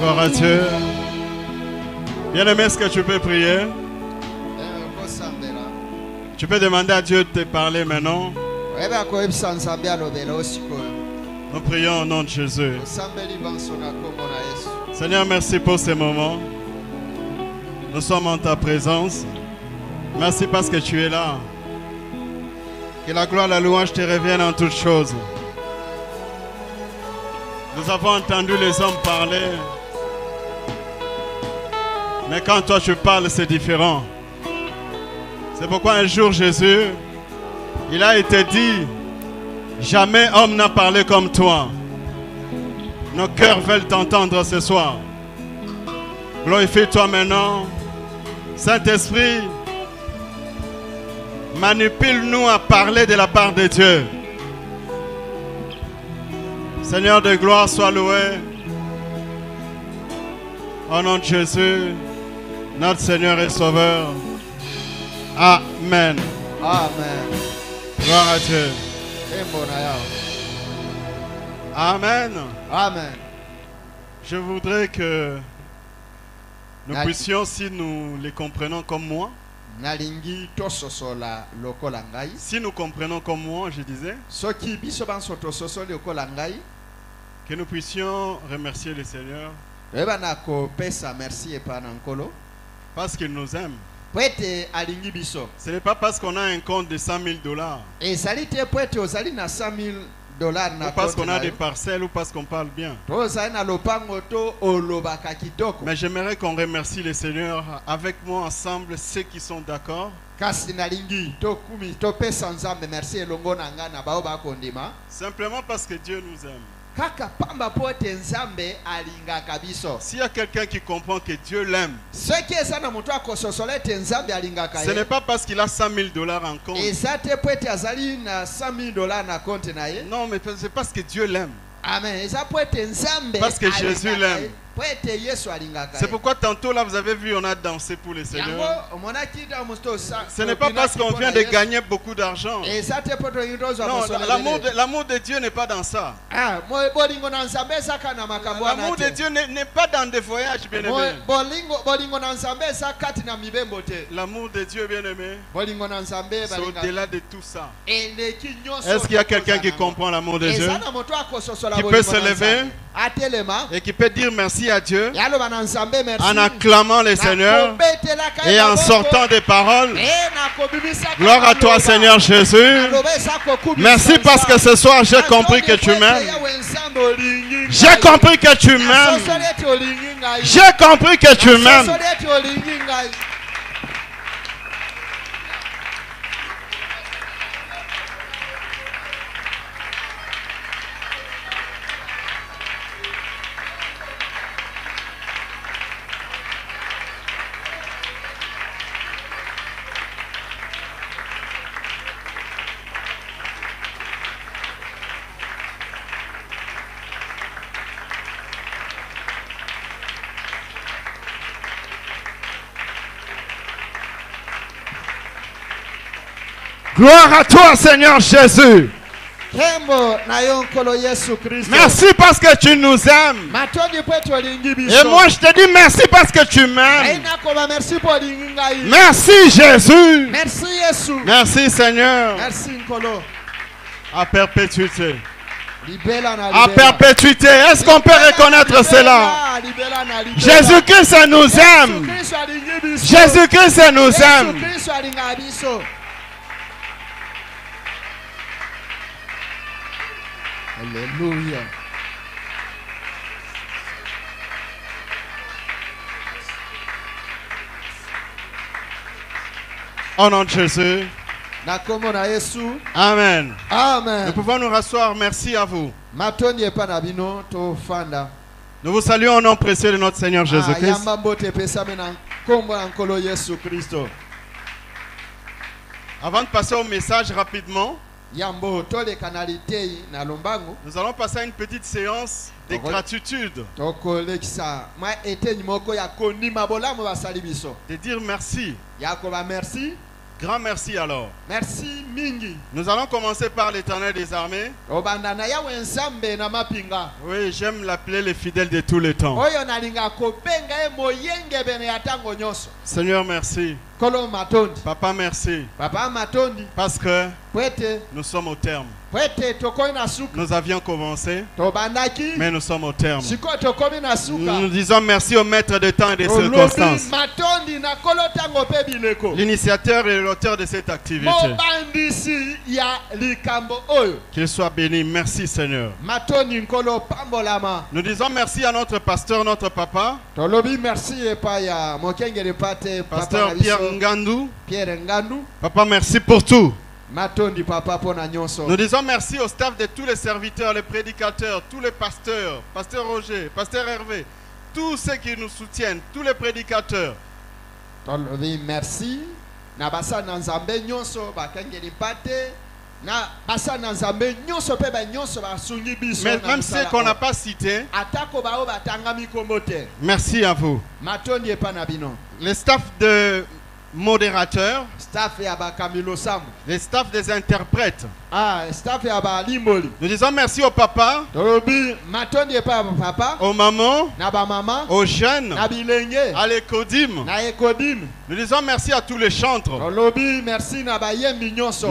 Gloire à Dieu. Bien-aimé, est-ce que tu peux prier? Tu peux demander à Dieu de te parler maintenant. Nous prions au nom de Jésus. Seigneur, merci pour ces moments. Nous sommes en ta présence. Merci parce que tu es là. Que la gloire et la louange te reviennent en toutes choses. Nous avons entendu les hommes parler. Mais quand toi tu parles, c'est différent. C'est pourquoi un jour Jésus, il a été dit, jamais homme n'a parlé comme toi. Nos cœurs veulent t'entendre ce soir. Glorifie-toi maintenant. Saint-Esprit, manipule-nous à parler de la part de Dieu. Seigneur de gloire, sois loué. Au nom de Jésus, notre Seigneur et Sauveur. Amen. Amen. Gloire à Dieu. Amen. Amen. Je voudrais que nous puissions, si nous les comprenons comme moi, si nous comprenons comme moi, je disais, que nous puissions remercier le Seigneur parce qu'il nous aime. Ce n'est pas parce qu'on a un compte de $100 000 ou parce qu'on a des parcelles ou parce qu'on parle bien. Mais j'aimerais qu'on remercie le Seigneur avec moi ensemble, ceux qui sont d'accord. Simplement parce que Dieu nous aime. S'il y a quelqu'un qui comprend que Dieu l'aime, ce n'est pas parce qu'il a $100 000 en compte. Non, mais c'est parce que Dieu l'aime. Parce que Jésus l'aime. C'est pourquoi tantôt là vous avez vu on a dansé pour le Seigneur. Ce n'est pas parce qu'on vient de gagner beaucoup d'argent. Non, l'amour de Dieu n'est pas dans ça. L'amour de Dieu n'est pas dans des voyages, bien-aimés. L'amour de Dieu, bien-aimé, c'est au-delà de tout ça. Est-ce qu'il y a quelqu'un qui comprend l'amour de Dieu, qui peut se lever et qui peut dire merci à Dieu en acclamant le Seigneur et en sortant des paroles? Gloire à toi, Seigneur Jésus. Merci parce que ce soir j'ai compris que tu m'aimes. J'ai compris que tu m'aimes. J'ai compris que tu m'aimes. Gloire à toi, Seigneur Jésus. Merci parce que tu nous aimes. Et moi je te dis merci parce que tu m'aimes. Merci Jésus. Merci Seigneur. À perpétuité. À perpétuité. Est-ce qu'on peut reconnaître cela? Jésus-Christ nous aime. Jésus-Christ nous aime. Alléluia. Au nom de Jésus. Amen. Amen. Nous pouvons nous rasseoir. Merci à vous. Nous vous saluons au nom précieux de notre Seigneur Jésus-Christ. Avant de passer au message rapidement, nous allons passer à une petite séance de gratitude. De dire merci. Grand merci alors. Merci mingi. Nous allons commencer par l'Éternel des armées. Oui, j'aime l'appeler le fidèle de tous les temps. Seigneur, merci. Papa, merci. Parce que nous sommes au terme. Nous avions commencé, mais nous sommes au terme. Nous disons merci au maître de temps et des circonstances, l'initiateur et l'auteur de cette activité. Qu'il soit béni. Merci Seigneur. Nous disons merci à notre pasteur, notre papa, pasteur Pierre Ngandou. Papa, merci pour tout. Nous disons merci au staff de tous les serviteurs, les prédicateurs, tous les pasteurs, pasteur Roger, pasteur Hervé, tous ceux qui nous soutiennent, tous les prédicateurs. Merci. Même ceux qu'on n'a pas cités, merci à vous. Le staff de modérateurs, les staffs des interprètes. Nous disons merci au papa, aux mamans, aux jeunes, à l'écodim. Nous disons merci à tous les chantres. Nous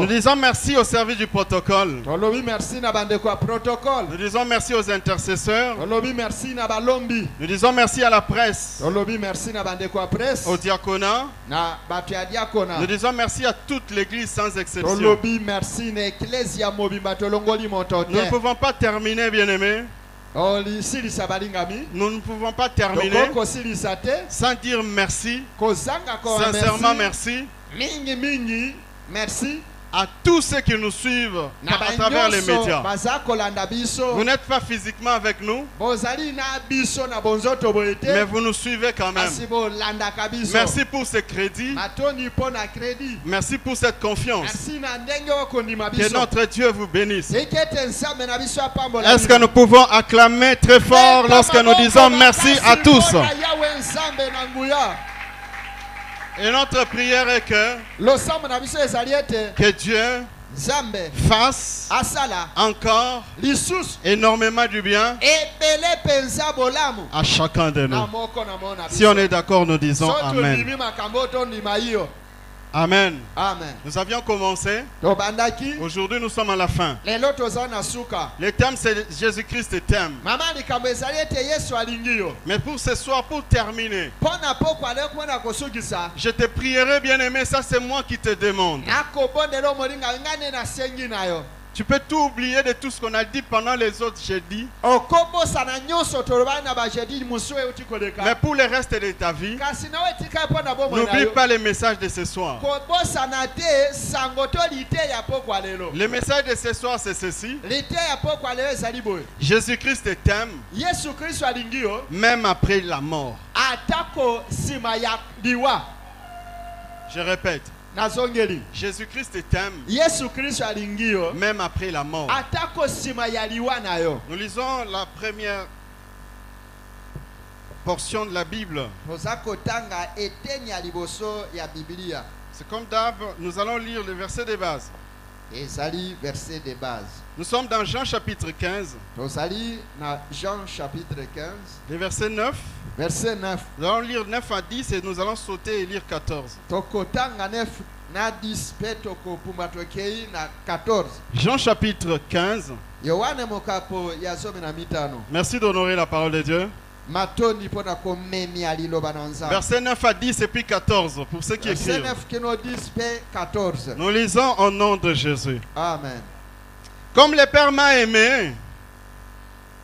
disons merci au service du protocole. Nous disons merci aux intercesseurs. Nous disons merci à la presse, au diaconat. Nous disons merci à toute l'église sans exception. Nous ne pouvons pas terminer, bien-aimés. Nous ne pouvons pas terminer sans dire merci. Sincèrement merci. À tous ceux qui nous suivent à travers les médias. Vous n'êtes pas physiquement avec nous, mais vous nous suivez quand même. Merci pour ce crédit. Merci pour cette confiance. Que notre Dieu vous bénisse. Est-ce que nous pouvons acclamer très fort lorsque nous disons merci à tous? Et notre prière est que Dieu fasse encore énormément du bien à chacun de nous. Si on est d'accord, nous disons Amen. Amen. Amen. Nous avions commencé. Aujourd'hui, nous sommes à la fin. Le thème, c'est Jésus-Christ thème. Mais pour ce soir, pour terminer, je te prierai, bien-aimé, ça c'est moi qui te demande. Tu peux tout oublier de tout ce qu'on a dit pendant les autres jeudis. Mais pour le reste de ta vie, n'oublie pas les messages de ce soir. Le message de ce soir, c'est ceci. Jésus-Christ t'aime, même après la mort. Je répète. Jésus-Christ t'aime, même après la mort. Nous lisons la première portion de la Bible. C'est comme d'hab, nous allons lire le verset de base. Nous sommes dans Jean chapitre 15. Le verset 9. Verset 9. Nous allons lire 9 à 10 et nous allons sauter et lire 14. Jean chapitre 15. Merci d'honorer la parole de Dieu. Verset 9 à 10 et puis 14 pour ceux qui écrivent. Nous lisons au nom de Jésus. Amen. Comme le Père m'a aimé,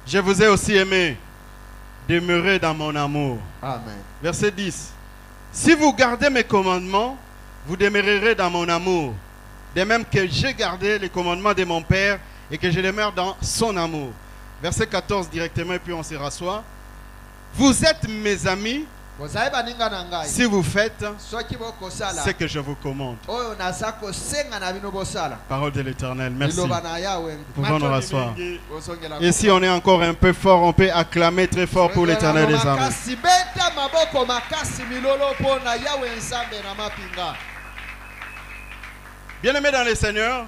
je vous ai aussi aimé. Demeurez dans mon amour. Amen. Verset 10. Si vous gardez mes commandements, vous demeurerez dans mon amour. De même que j'ai gardé les commandements de mon Père et que je demeure dans son amour. Verset 14 directement et puis on se rassoit. Vous êtes mes amis si vous faites ce que je vous commande. Parole de l'Éternel. Merci. Nous pouvons nous rasseoir. Et si on est encore un peu fort, on peut acclamer très fort pour l'Éternel des armées. Bien-aimés dans le Seigneur,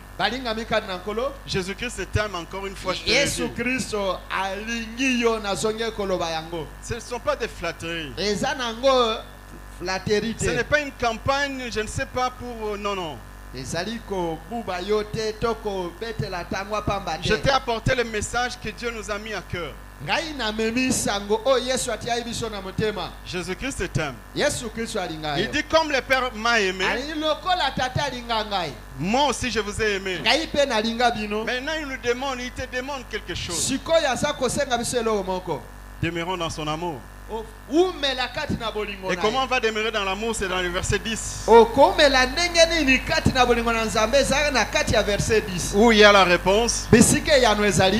Jésus-Christ t'aime encore une fois. Ce ne sont pas des flatteries. Ce n'est pas une campagne, je ne sais pas pour... Non, non. Je t'ai apporté le message que Dieu nous a mis à cœur. Jésus-Christ t'aime. Il dit comme le Père m'a aimé, moi aussi je vous ai aimé. Maintenant il nous demande, il te demande quelque chose. Demeurons dans son amour. Et comment on va demeurer dans l'amour? C'est dans le verset 10. Où il y a la réponse.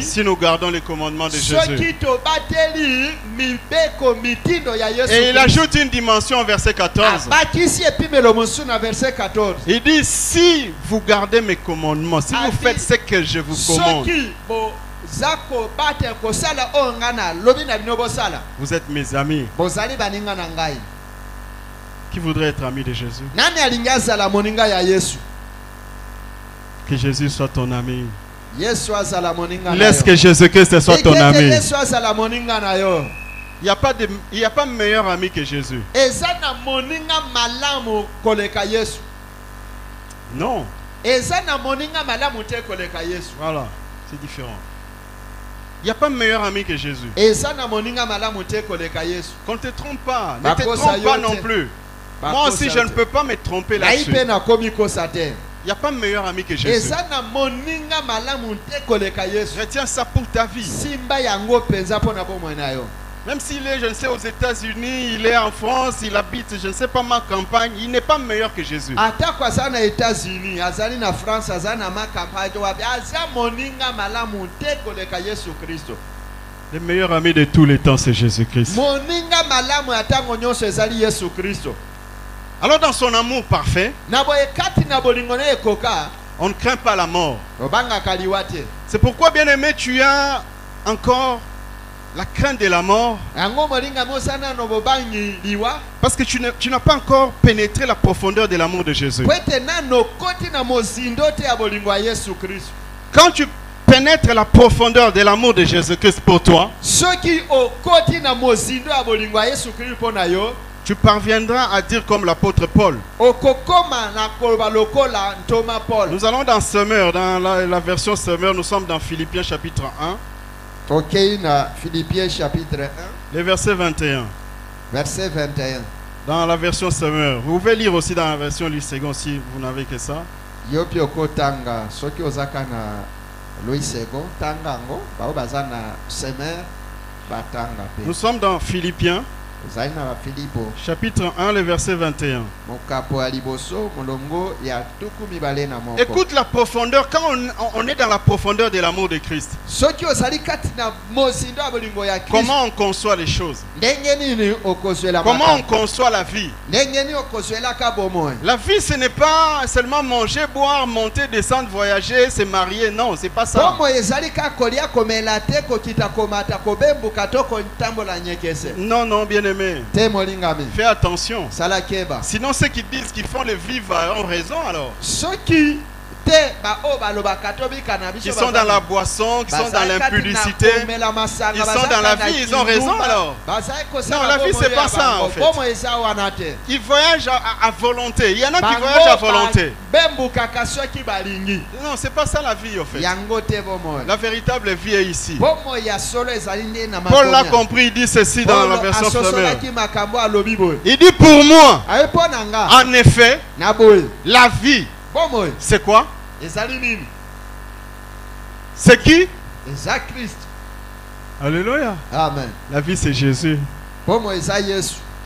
Si nous gardons les commandements de Jésus. Et il ajoute une dimension au verset 14. Il dit si vous gardez mes commandements, si vous faites ce que je vous commande, vous êtes mes amis. Qui voudrait être ami de Jésus? Que Jésus soit ton ami. Laisse que Jésus-Christ soit ton ami. Il n'y a pas meilleur ami que Jésus. Non. Voilà, c'est différent. Il n'y a pas meilleur ami que Jésus. Qu'on ne te trompe pas. Ne te trompe pas non plus. Moi aussi, je ne peux pas me tromper là-dessus. Il n'y a pas meilleur ami que Jésus. Retiens ça pour ta vie. Même s'il est, je ne sais, aux États-Unis, il est en France, il habite, je ne sais pas, ma campagne, il n'est pas meilleur que Jésus. Le meilleur ami de tous les temps, c'est Jésus-Christ. Alors dans son amour parfait, on ne craint pas la mort. C'est pourquoi, bien-aimé, tu as encore la crainte de la mort. Parce que tu n'as pas encore pénétré la profondeur de l'amour de Jésus. Quand tu pénètres la profondeur de l'amour de Jésus-Christ pour toi, tu parviendras à dire comme l'apôtre Paul. Nous allons dans Semeur, dans la version Semeur, nous sommes dans Philippiens chapitre 1. Ok, Philippiens chapitre 1. Le verset 21. Verset 21. Dans la version Semeur. Vous pouvez lire aussi dans la version Lysegon si vous n'avez que ça. Yopioko tanga, soki ozaka na Lysegon tanga ngo, bao bazana Semeur batanga pe. Nous sommes dans Philippiens. Chapitre 1, le verset 21. Écoute la profondeur. Quand on est dans la profondeur de l'amour de Christ, comment on conçoit les choses? Comment on conçoit la vie? La vie, ce n'est pas seulement manger, boire, monter, descendre, voyager, se marier. Non, c'est pas ça. Non, non, bien aimé. Fais attention. Sinon ceux qui disent qu'ils font le vivre ont raison alors. Qui sont dans la boisson, qui sont dans l'impudicité, ils sont dans la vie, ils ont raison alors. Non, la vie c'est pas ça en fait. Ils voyagent à volonté. Il y en a qui voyagent à volonté. Non, c'est pas ça la vie en fait. La véritable vie est ici. Paul l'a compris, il dit ceci dans la version Semeur. Il dit pour moi, en effet, la vie, c'est quoi? C'est qui? Alléluia. Amen. La vie c'est Jésus.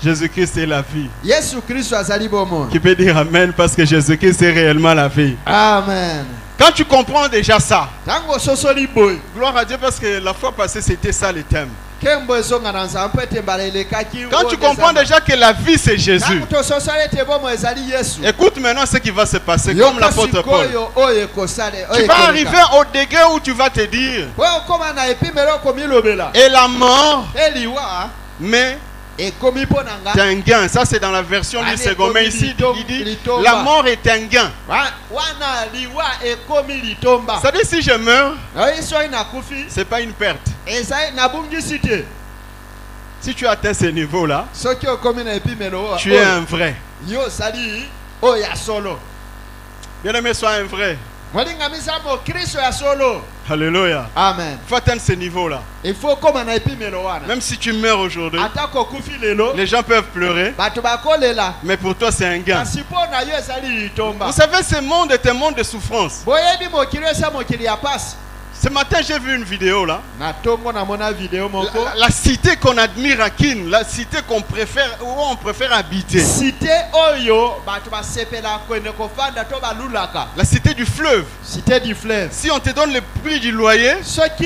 Jésus-Christ est la vie. Qui peut dire Amen parce que Jésus-Christ est réellement la vie. Amen. Quand tu comprends déjà ça, gloire à Dieu parce que la fois passée c'était ça le thème. Quand tu comprends déjà que la vie c'est Jésus, écoute maintenant ce qui va se passer comme l'apôtre Paul. Tu vas arriver au degré où tu vas te dire, et la mort, mais C'est un gain. Ça, c'est dans la version du second. Mais ici, il dit la mort est un gain. C'est-à-dire, si je meurs, ce n'est pas une perte. Si tu atteins ce niveau-là, tu es un vrai. Bien-aimé, sois un vrai. Alléluia. Amen. Il faut atteindre ce niveau-là. Même si tu meurs aujourd'hui, les gens peuvent pleurer, mais pour toi c'est un gain. Vous savez, ce monde est un monde de souffrance. Ce matin, j'ai vu une vidéo là. La cité qu'on admire à Kin, la cité qu'on préfère, où on préfère habiter. La cité du fleuve. Si on te donne le prix du loyer, tu te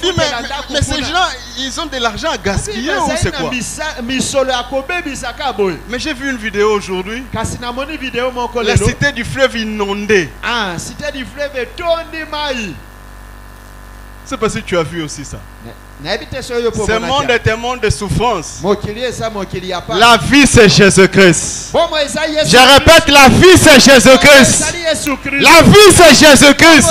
dis, mais ces gens, ils ont de l'argent à gaspiller ou c'est quoi? Mais j'ai vu une vidéo aujourd'hui. La cité du fleuve inondée. C'est parce que tu as vu aussi ça. Ce monde est un monde de souffrance. La vie c'est Jésus-Christ. Je répète, la vie c'est Jésus-Christ. La vie c'est Jésus-Christ.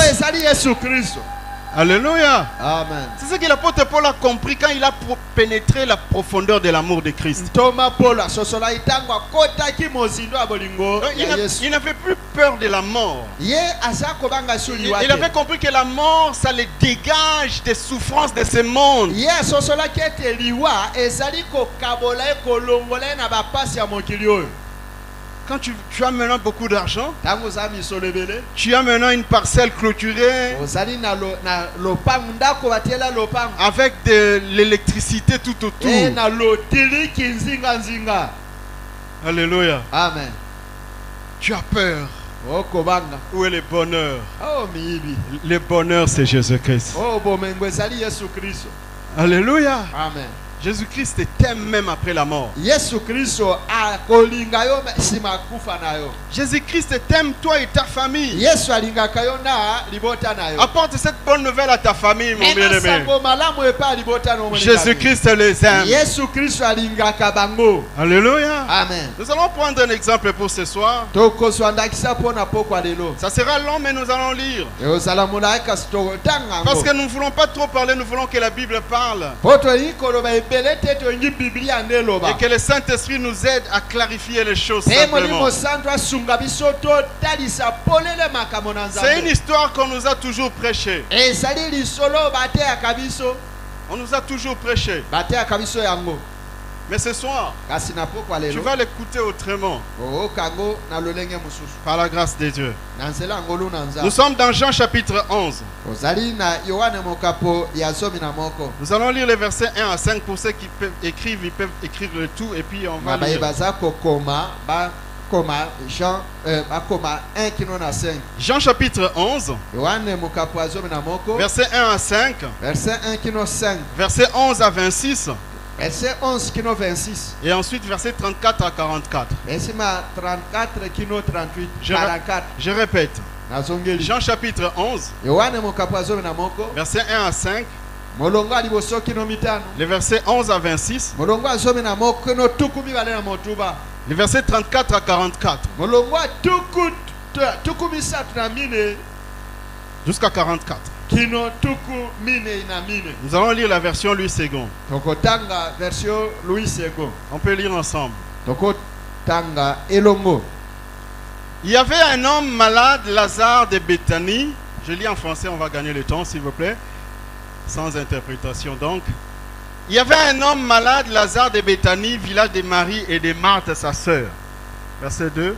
Alléluia. Amen. C'est ce que l'apôtre Paul a compris quand il a pénétré la profondeur de l'amour de Christ. Il n'avait plus peur de la mort. Il avait compris que la mort, ça le dégage des souffrances de ce monde. Quand tu as maintenant beaucoup d'argent, tu as maintenant une parcelle clôturée avec de l'électricité tout autour. Alléluia. Amen. Tu as peur. Où est le bonheur? Le bonheur c'est Jésus-Christ. Alléluia. Amen. Jésus-Christ t'aime même après la mort. Jésus-Christ t'aime toi et ta famille. Apporte cette bonne nouvelle à ta famille, mon bien-aimé. Jésus-Christ les aime. Alléluia. Amen. Nous allons prendre un exemple pour ce soir. Ça sera long, mais nous allons lire. Parce que nous ne voulons pas trop parler, nous voulons que la Bible parle. Et que le Saint-Esprit nous aide à clarifier les choses simplement. C'est une histoire qu'on nous a toujours prêchée. On nous a toujours prêché. Mais ce soir, tu vas l'écouter autrement. Par la grâce de Dieu. Nous sommes dans Jean chapitre 11. Nous allons lire les versets 1 à 5. Pour ceux qui peuvent écrire, ils peuvent écrire le tout et puis on va lire. Jean chapitre 11, versets 1 à 5, versets 11 à 26. Verset 11 kino 26. Et ensuite verset 34 à 44. Verset 34 kino 38. 44. Je répète. Jean chapitre 11. Verset 1 à 5. Les versets 11 à 26. Les versets 34 à 44. Jusqu'à 44. Nous allons lire la version Louis II. On peut lire ensemble. Il y avait un homme malade, Lazare de Béthanie. Je lis en français, on va gagner le temps, s'il vous plaît. Sans interprétation donc. Il y avait un homme malade, Lazare de Béthanie, village de Marie et de Marthe, sa sœur. Verset 2.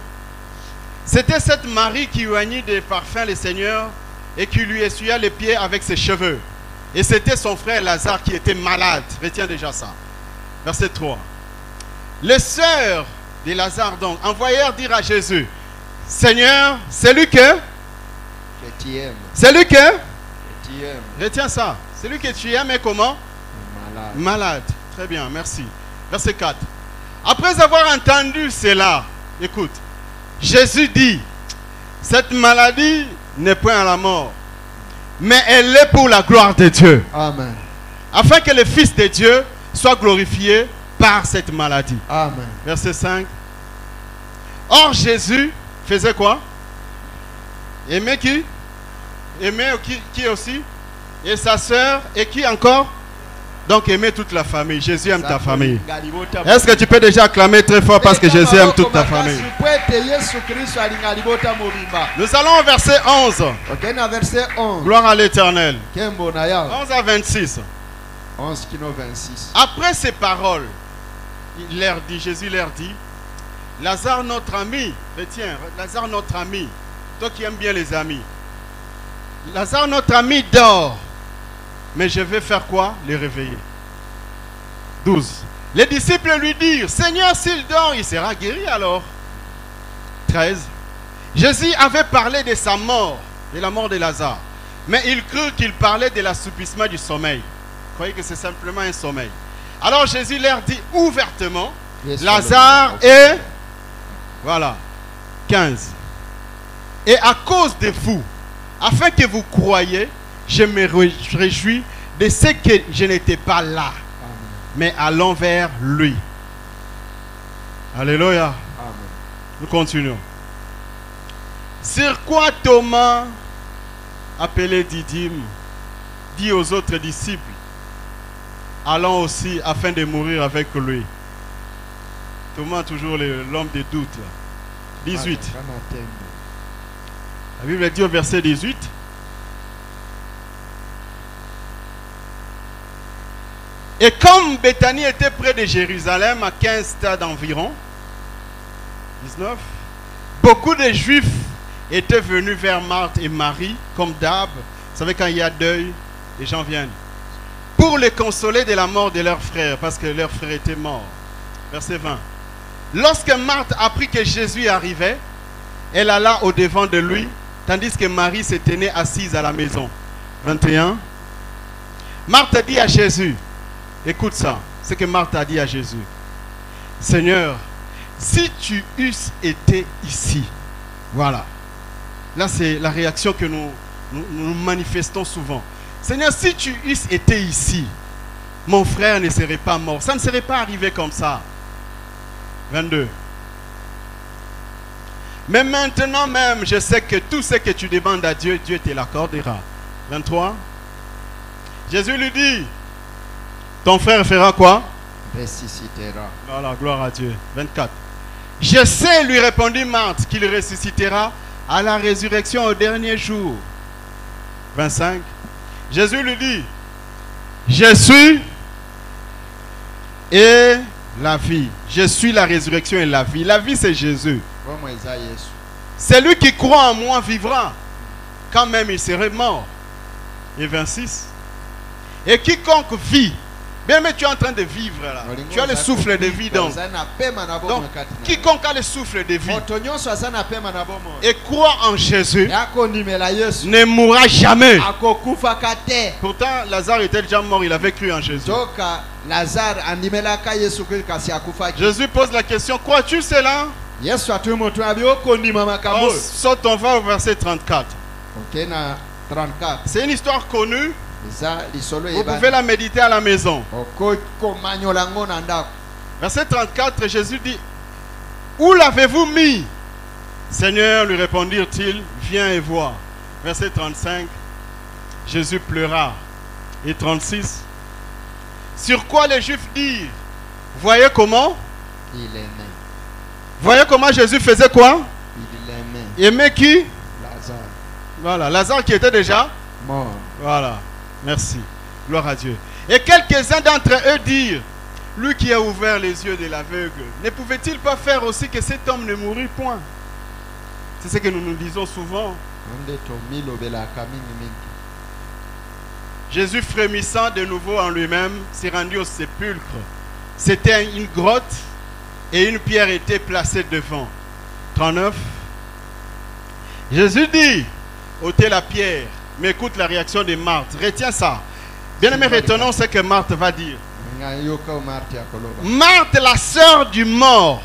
C'était cette Marie qui oignit des parfums le Seigneur et qui lui essuya les pieds avec ses cheveux. Et c'était son frère Lazare qui était malade. Retiens déjà ça. Verset 3. Les sœurs de Lazare donc envoyèrent dire à Jésus: Seigneur, c'est lui que tu aimes. C'est lui que tu aimes. Retiens ça. C'est lui que tu aimes et comment? Malade. Malade. Très bien, merci. Verset 4. Après avoir entendu cela, écoute, Jésus dit: cette maladie n'est point à la mort, mais elle est pour la gloire de Dieu. Amen. Afin que le Fils de Dieu soit glorifié par cette maladie. Amen. Verset 5. Or Jésus faisait quoi? Aimait qui? Aimait qui aussi? Et sa sœur, et qui encore? Donc aimer toute la famille. Jésus aime ta famille. Est-ce que tu peux déjà acclamer très fort parce que Jésus aime toute ta famille? Nous allons au verset 11. Gloire à l'Éternel. 11 à 26. Après ces paroles, Jésus leur dit, Lazare notre ami, tiens, Lazare notre ami, toi qui aimes bien les amis, Lazare notre ami dort, mais je vais faire quoi? Les réveiller. 12. Les disciples lui dirent, Seigneur, s'il dort, il sera guéri alors. 13. Jésus avait parlé de sa mort, de la mort de Lazare, mais il crut qu'il parlait de l'assoupissement du sommeil. Vous croyez que c'est simplement un sommeil. Alors Jésus leur dit ouvertement, Lazare est... Voilà. 15. Et à cause de vous, afin que vous croyiez, je me réjouis de ce que je n'étais pas là, mais allons vers lui. Alléluia. Amen. Nous continuons. Sur quoi Thomas, appelé Didyme, dit aux autres disciples, allons aussi afin de mourir avec lui. Thomas, toujours l'homme des doutes. 18. La Bible dit au verset 18. Et comme Béthanie était près de Jérusalem, à 15 stades environ, 19, beaucoup de Juifs étaient venus vers Marthe et Marie, comme d'hab. Vous savez, quand il y a deuil, les gens viennent, pour les consoler de la mort de leur frère, parce que leur frère était mort. Verset 20. Lorsque Marthe apprit que Jésus arrivait, elle alla au-devant de lui, tandis que Marie se tenait assise à la maison. 21. Marthe dit à Jésus, écoute ça, ce que Marthe a dit à Jésus. Seigneur, si tu eusses été ici, voilà. Là, c'est la réaction que nous manifestons souvent. Seigneur, si tu eusses été ici, mon frère ne serait pas mort. Ça ne serait pas arrivé comme ça. 22. Mais maintenant même, je sais que tout ce que tu demandes à Dieu, Dieu te l'accordera. 23. Jésus lui dit, ton frère fera quoi? Ressuscitera. Voilà, gloire à Dieu. 24. Je sais, lui répondit Marthe, qu'il ressuscitera à la résurrection au dernier jour. 25. Jésus lui dit, je suis et la vie. Je suis la résurrection et la vie. La vie, c'est Jésus. Celui qui croit en moi vivra, quand même il serait mort. Et 26. Et quiconque vit, bien mais tu es en train de vivre là. Tu as le souffle de vie donc. Quiconque a le souffle de vie et croit en Jésus ne mourra jamais. Pourtant Lazare était déjà mort, il avait cru en Jésus. Jésus pose la question, crois-tu cela? Saute, on va au verset 34. C'est une histoire connue. Vous pouvez la méditer à la maison. Verset 34, Jésus dit, où l'avez-vous mis? Seigneur, lui répondirent-ils, viens et vois. Verset 35, Jésus pleura. Et 36, sur quoi les Juifs dirent, voyez comment? Il aimait. Voyez comment Jésus faisait quoi? Il aimait. Il aimait qui? Lazare. Voilà, Lazare qui était déjà mort. Voilà, merci. Gloire à Dieu. Et quelques-uns d'entre eux dirent, lui qui a ouvert les yeux de l'aveugle, ne pouvait-il pas faire aussi que cet homme ne mourût point? C'est ce que nous nous disons souvent. Jésus, frémissant de nouveau en lui-même, s'est rendu au sépulcre. C'était une grotte et une pierre était placée devant. 39. Jésus dit, ôtez la pierre. Mais écoute la réaction de Marthe. Retiens ça. Bien-aimé, retenons ce que Marthe va dire. Marthe, la sœur du mort.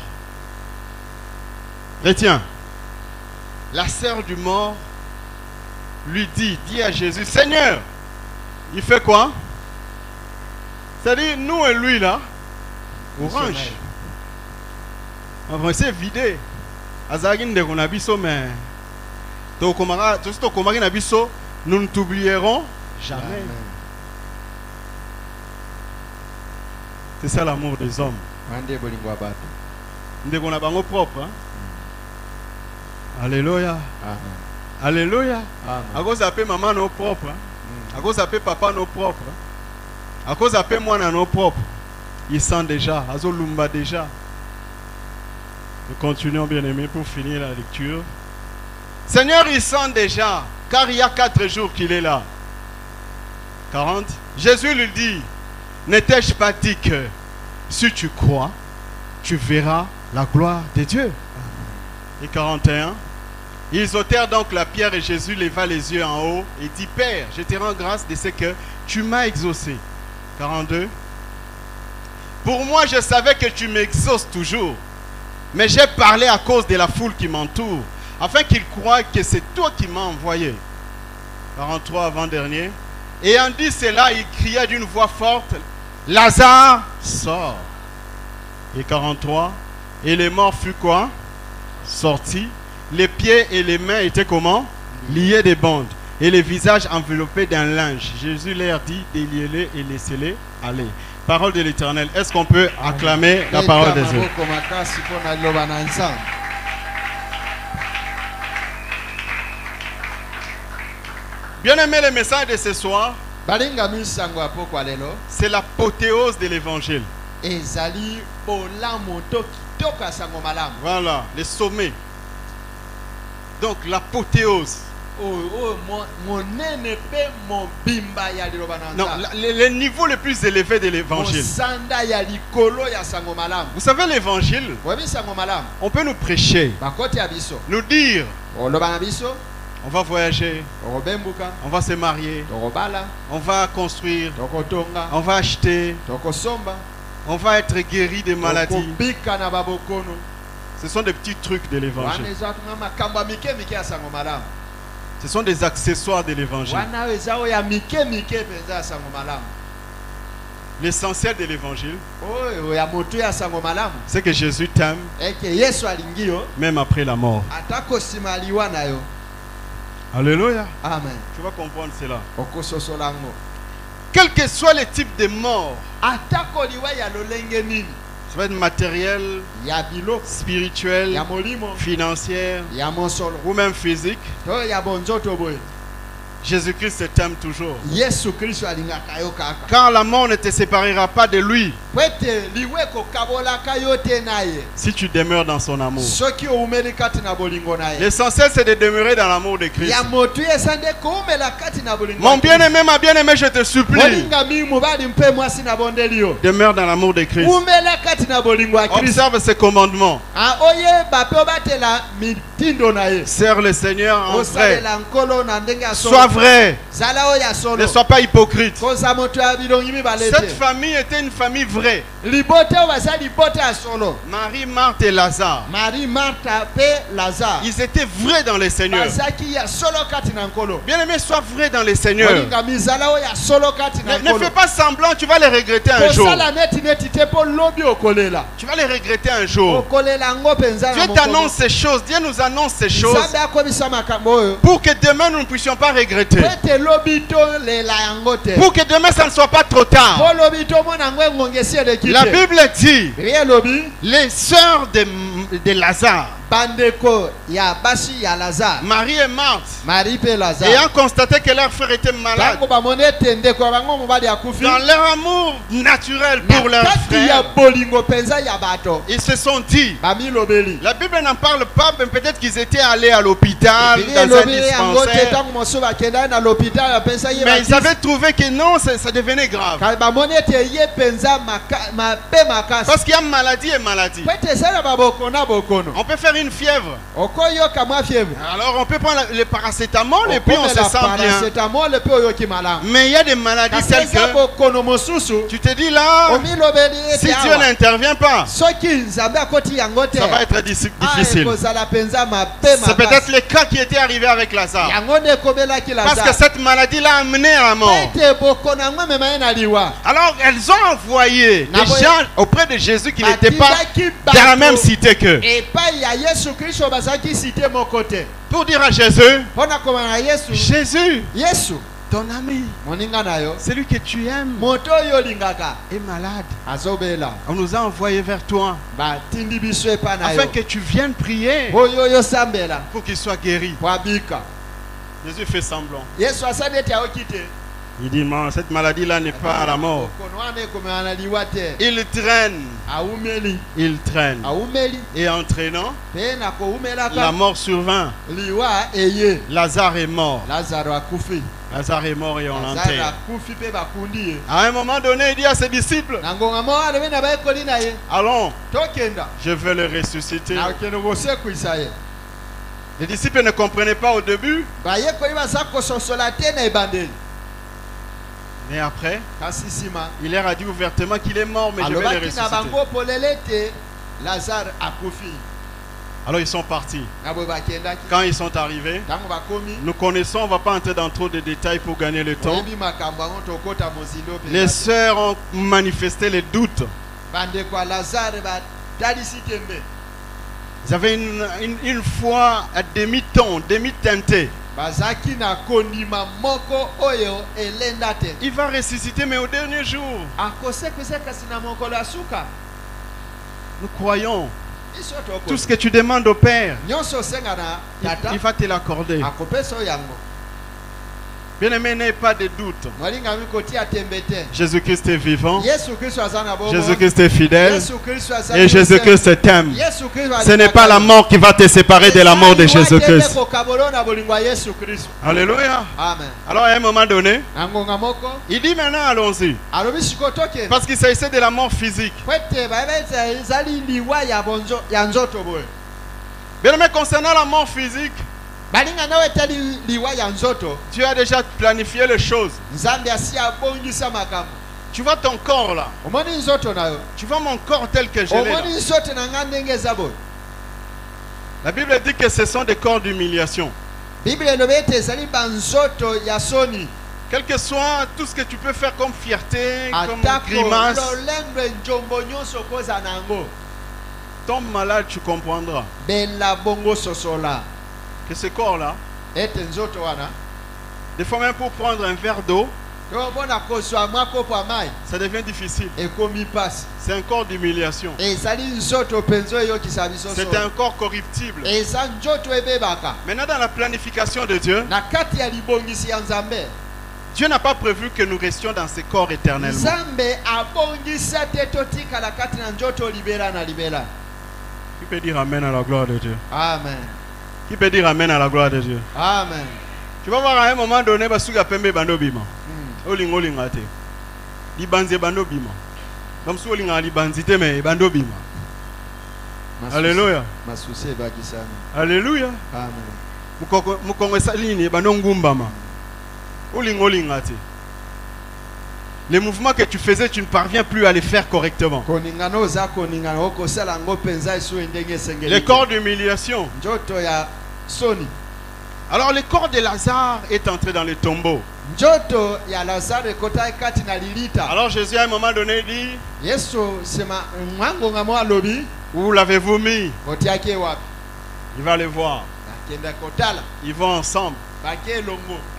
Retiens. La sœur du mort lui dit à Jésus, Seigneur, il fait quoi? C'est-à-dire, nous et lui là, orange. On va essayer de vider. Azagin de Konabiso, mais nous ne t'oublierons jamais. C'est ça l'amour des hommes. Nous avons propre. Alléluia. Alléluia. À cause de maman nos propres. À cause de papa nos propres. À cause de moi nos propres. Ils sentent déjà. Azolumba déjà. Nous continuons bien aimé pour finir la lecture. Seigneur, il sent déjà. Car il y a 4 jours qu'il est là. 40. Jésus lui dit, n'étais-je pas dit que si tu crois, tu verras la gloire de Dieu. Et 41. Ils ôtèrent donc la pierre et Jésus leva les yeux en haut et dit, Père, je te rends grâce de ce que tu m'as exaucé. 42. Pour moi, je savais que tu m'exauces toujours, mais j'ai parlé à cause de la foule qui m'entoure, afin qu'ils croient que c'est toi qui m'as envoyé. 43 avant-dernier. Ayant dit cela, il cria d'une voix forte, Lazare, sort. Et 43. Et les morts furent quoi? Sortis. Les pieds et les mains étaient comment? Liés des bandes. Et les visages enveloppés d'un linge. Jésus leur dit, déliez-les et laissez-les aller. Parole de l'Éternel. Est-ce qu'on peut acclamer la parole de Dieu? Bien aimé, le message de ce soir, c'est l'apothéose de l'évangile. Voilà, le sommet. Donc l'apothéose. Non, le niveau le plus élevé de l'évangile. Vous savez l'évangile, on peut nous prêcher, nous dire, on va voyager, on va se marier, on va construire, on va acheter, on va être guéri des maladies. Ce sont des petits trucs de l'évangile. Ce sont des accessoires de l'évangile. L'essentiel de l'évangile, c'est que Jésus t'aime, même après la mort. Alléluia. Amen. Tu vas comprendre cela. Quel que soit le type de mort, ça va être matériel, spirituel, financier ou même physique. Jésus-Christ t'aime toujours. Car la mort ne te séparera pas de lui. Si tu demeures dans son amour. L'essentiel, c'est de demeurer dans l'amour de Christ. Mon bien-aimé, ma bien-aimée, je te supplie. Demeure dans l'amour de Christ. Observe ses commandements. Sers le Seigneur en vrai. Sois vrai. Ne sois pas hypocrite. Cette famille était une famille vraie. Marie, Marthe et Lazare. Ils étaient vrais dans le Seigneur. Bien aimé, sois vrai dans le Seigneur. Ne fais pas semblant, tu vas les regretter un jour. Tu vas les regretter un jour. Dieu t'annonce ces choses. Dieu nous annonce ces choses pour que demain nous ne puissions pas regretter. Pour que demain ça ne soit pas trop tard. La Bible dit, les sœurs de Lazare, Marie et Marthe, ayant constaté que leur frère était malade, dans leur amour naturel pour leur frère, ils se sont dit, la Bible n'en parle pas, mais peut-être qu'ils étaient allés à l'hôpital, dans un dispensaire, mais ils avaient trouvé que non, ça devenait grave. Parce qu'il y a maladie et maladie. On peut faire une fièvre. Alors on peut prendre le paracétamol et puis on se sent bien. Mais il y a des maladies telles que tu te dis là, si Dieu n'intervient pas, ça va être difficile. C'est peut-être le cas qui était arrivé avec Lazare. Parce que cette maladie l'a amené à la mort. Alors elles ont envoyé des gens auprès de Jésus qui n'étaient pas dans la même cité qu'eux. Pour dire à Jésus, Jésus, ton ami, celui que tu aimes, est malade. On nous a envoyé vers toi afin que tu viennes prier pour qu'il soit guéri. Jésus fait semblant. Il dit, non, cette maladie-là n'est pas à la mort. Il traîne. Et entraînant, la mort survint. Lazare est mort. Lazare est mort et on l'enterre. À un moment donné, il dit à ses disciples, allons, je vais le ressusciter. Les disciples ne comprenaient pas au début. Mais après, il leur a dit ouvertement qu'il est mort, mais je vais le ressusciter. Alors ils sont partis. Quand ils sont arrivés, nous connaissons, on ne va pas entrer dans trop de détails pour gagner le temps. Les sœurs ont manifesté les doutes. Ils avaient une foi à demi-ton, demi-teintée. Il va ressusciter, mais au dernier jour. Nous croyons. Tout ce que tu demandes au Père, il va te l'accorder. Bien-aimé, n'ayez pas de doute. Jésus-Christ est vivant. Jésus-Christ est fidèle. Et Jésus-Christ t'aime. Ce n'est pas la mort qui va te séparer de l'amour de Jésus-Christ. Alléluia. Amen. Alors à un moment donné, il dit maintenant allons-y. Parce qu'il s'agissait de la mort physique. Bien-aimé, concernant la mort physique, tu as déjà planifié les choses. Tu vois ton corps là. Tu vois mon corps tel que je l'ai là. La Bible dit que ce sont des corps d'humiliation. Quel que soit tout ce que tu peux faire comme fierté, comme grimace, tombe malade, tu comprendras que ce corps-là, des fois même pour prendre un verre d'eau, ça devient difficile. C'est un corps d'humiliation. C'est un corps corruptible. Maintenant, dans la planification de Dieu, Dieu n'a pas prévu que nous restions dans ce corps éternellement. Qui peut dire Amen à la gloire de Dieu? Amen. Qui peut dire Amen à la gloire de Dieu? Amen. Tu vas voir à un moment donné, basuga pembe bando bima. Olingo lingate. Di banze bando bima. Comme si olinga li banzite me bando bima. Alléluia. Alléluia. Amen. Mukongo salini bando ngumbama. Olingo lingate. Les mouvements que tu faisais, tu ne parviens plus à les faire correctement. Les corps d'humiliation. Alors le corps de Lazare est entré dans le tombeau. Alors Jésus à un moment donné dit, où l'avez-vous mis? Il va les voir. Ils vont ensemble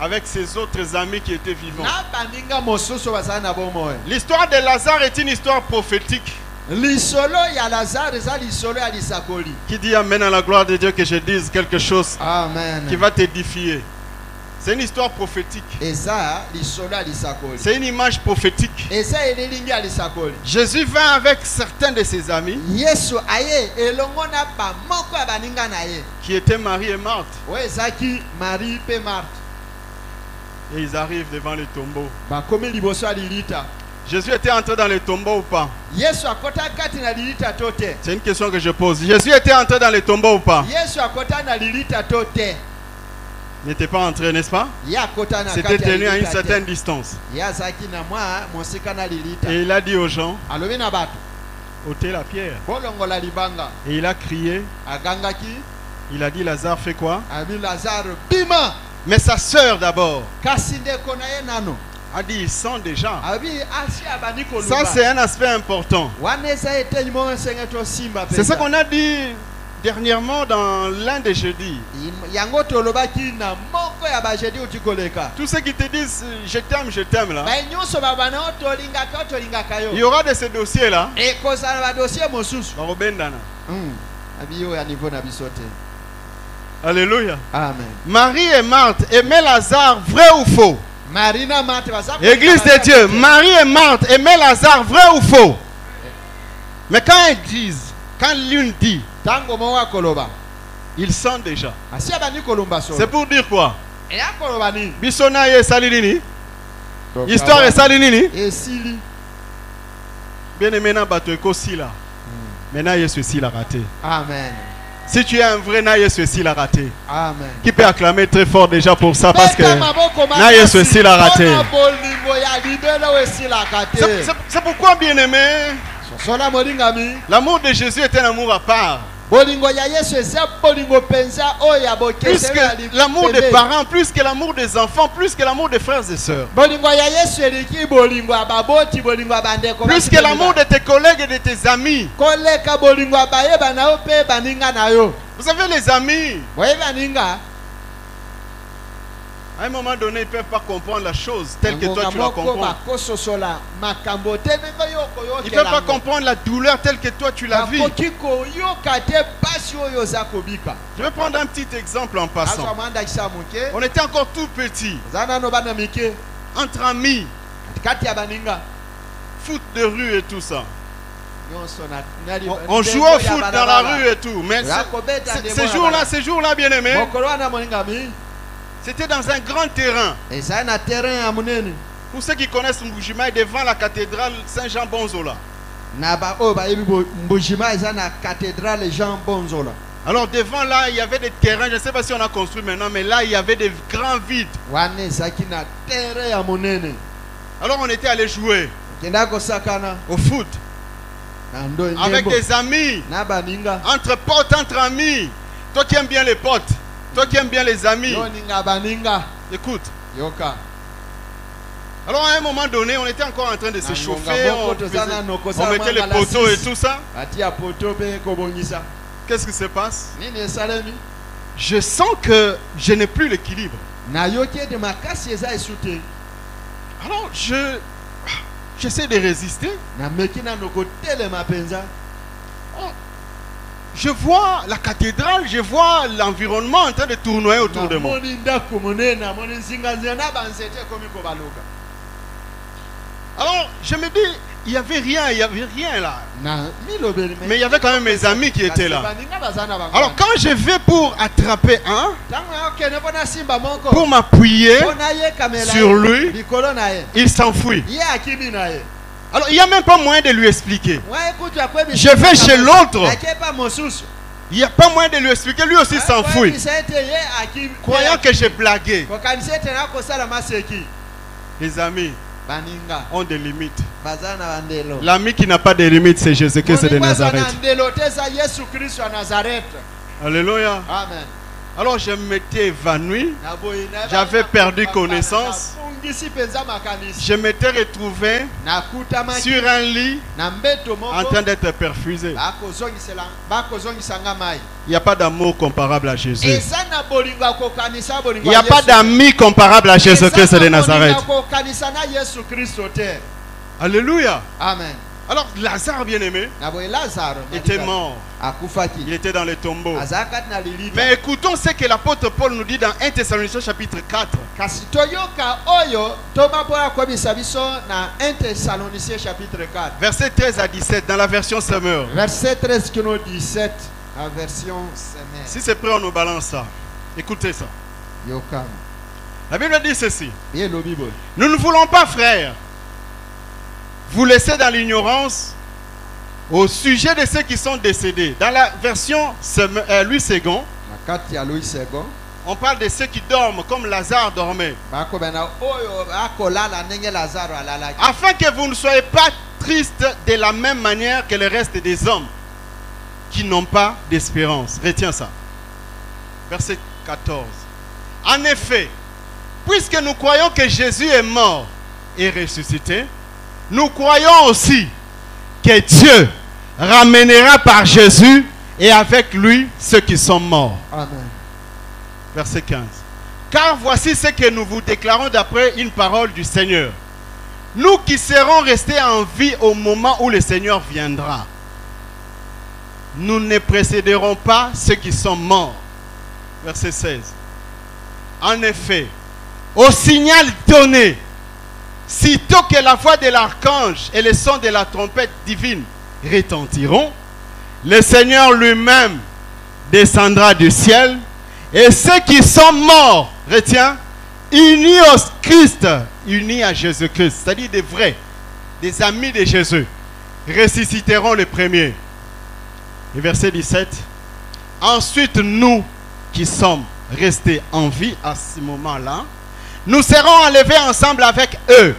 avec ses autres amis qui étaient vivants. L'histoire de Lazare est une histoire prophétique. Qui dit Amen à la gloire de Dieu, que je dise quelque chose qui va t'édifier. C'est une histoire prophétique. C'est une image prophétique. Jésus vint avec certains de ses amis qui étaient Marie et Marthe. Et ils arrivent devant le tombeau. Jésus était entré dans les tombeaux ou pas? C'est une question que je pose. Jésus était entré dans les tombeaux ou pas? Il n'était pas entré, n'est-ce pas? C'était tenu à une certaine distance. Et il a dit aux gens, ôtez la pierre. Et il a crié. Il a dit, Lazare, fais quoi? Mais sa sœur d'abord a dit, il sent déjà. Ça, c'est un aspect important. C'est ce qu'on a dit dernièrement dans l'un des jeudis. Tous ceux qui te disent je t'aime là, il y aura de ces dossiers là. Alléluia. Amen. Marie et Marthe aimaient Lazare, vrai ou faux? Église de Dieu, Marie et Marthe aimaient Lazare, vrai ou faux? Mais quand elles disent, quand l'une dit, ils sentent déjà. C'est pour dire quoi? Bisona et Salinini. Histoire et Salinini. Bien aimé, maintenant, Jésus l'a raté. Amen. Si tu es un vrai Naïe, ceci l'a raté. Amen. Qui peut acclamer très fort déjà pour ça parce que Naïe, ceci l'a raté. C'est pourquoi, bien aimé, l'amour de Jésus est un amour à part. Plus que l'amour des parents, plus que l'amour des enfants, plus que l'amour des frères et sœurs. Plus que l'amour de tes collègues et de tes amis. Vous savez, les amis, à un moment donné, ils ne peuvent pas comprendre la chose telle que toi tu la comprends. Ils ne peuvent pas comprendre la douleur telle que toi tu la vis. Je vais prendre un petit exemple en passant. On était encore tout petits. Entre amis. Foot de rue et tout ça. On jouait au foot dans la rue et tout. Mais ces jours-là, bien aimés, c'était dans un grand terrain. Pour ceux qui connaissent Mbujima, devant la cathédrale Saint-Jean-Bonzola. Alors devant là, il y avait des terrains, je ne sais pas si on a construit maintenant, mais là, il y avait des grands vides. Alors on était allé jouer au foot. Avec des amis. Entre potes, entre amis. Toi qui aimes bien les potes. Toi qui aimes bien les amis, écoute. Alors à un moment donné, on était encore en train de se chauffer, on mettait les poteaux et tout ça. Qu'est-ce qui se passe? Je sens que je n'ai plus l'équilibre. Alors j'essaie de résister. Je vois la cathédrale, je vois l'environnement en train de tournoyer autour de moi. Alors, je me dis, il n'y avait rien là. Mais il y avait quand même mes amis qui étaient là. Alors, quand je vais pour attraper un, pour m'appuyer sur lui, il s'enfuit. Alors, il n'y a même pas moyen de lui expliquer. Je vais chez l'autre. Il n'y a pas moyen de lui expliquer. Lui aussi s'enfuit. Croyant que j'ai blagué. Les amis ont des limites. L'ami qui n'a pas de limites, c'est Jésus-Christ de Nazareth. Alléluia. Amen. Alors je m'étais évanoui. J'avais perdu connaissance. Je m'étais retrouvé sur un lit en train d'être perfusé. Il n'y a pas d'amour comparable à Jésus. Il n'y a pas d'amis comparable à Jésus-Christ de Nazareth. Alléluia. Amen. Alors Lazare, bien aimé, était mort. Il était dans les tombeaux. Mais écoutons ce que l'apôtre Paul nous dit dans 1 Thessaloniciens chapitre 4. Verset 13 à 17 dans la version Semeur. Verset 13 qui nous dit 17, la version Semeur. Si c'est prêt, on nous balance ça. Écoutez ça. La Bible dit ceci. Nous ne voulons pas, frères, vous laissez dans l'ignorance au sujet de ceux qui sont décédés. Dans la version Louis II, on parle de ceux qui dorment comme Lazare dormait. Afin que vous ne soyez pas tristes de la même manière que le reste des hommes qui n'ont pas d'espérance. Retiens ça. Verset 14. En effet, puisque nous croyons que Jésus est mort et ressuscité, nous croyons aussi que Dieu ramènera par Jésus et avec lui ceux qui sont morts. Amen. Verset 15. Car voici ce que nous vous déclarons d'après une parole du Seigneur. Nous qui serons restés en vie au moment où le Seigneur viendra, nous ne précéderons pas ceux qui sont morts. Verset 16. En effet, au signal donné, sitôt que la voix de l'archange et le son de la trompette divine retentiront, le Seigneur lui-même descendra du ciel et ceux qui sont morts, retiens, unis au Christ, unis à Jésus-Christ, c'est-à-dire des vrais, des amis de Jésus, ressusciteront les premiers. Et verset 17. Ensuite, nous qui sommes restés en vie à ce moment-là, nous serons enlevés ensemble avec eux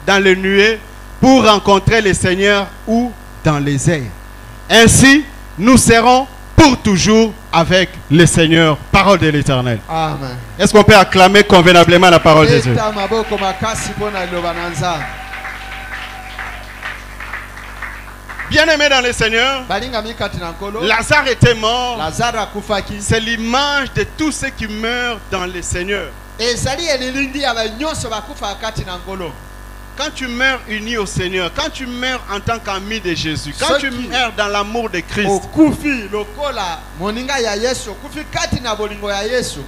dans les nuées pour rencontrer le Seigneur ou dans les airs. Ainsi, nous serons pour toujours avec le Seigneur. Parole de l'Éternel. Amen. Est-ce qu'on peut acclamer convenablement la parole de Dieu? Bien-aimé dans le Seigneur, Lazare était mort. C'est l'image de tous ceux qui meurent dans le Seigneur. Quand tu meurs uni au Seigneur, quand tu meurs en tant qu'ami de Jésus, quand tu meurs dans l'amour de Christ,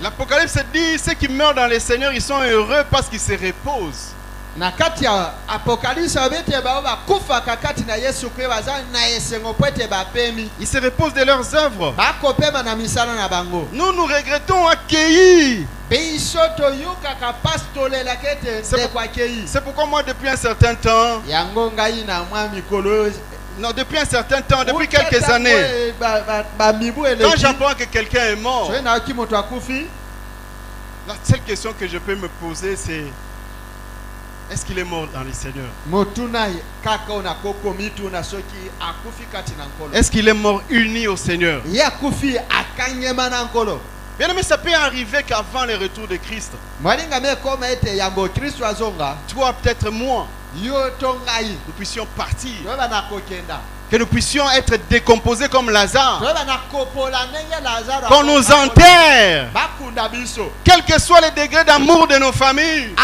l'Apocalypse dit ceux qui meurent dans le Seigneur, ils sont heureux parce qu'ils se reposent. Ils se reposent de leurs œuvres. Nous regrettons accueillir. C'est pourquoi moi depuis un certain temps, depuis quelques années, quand j'apprends que quelqu'un est mort, la seule question que je peux me poser c'est: est-ce qu'il est mort dans le Seigneur? Est-ce qu'il est mort uni au Seigneur? Bien aimé, ça peut arriver qu'avant le retour de Christ, toi, peut-être moi, nous puissions partir, que nous puissions être décomposés comme Lazare, qu'on nous enterre, quel que soit le degré d'amour de nos familles.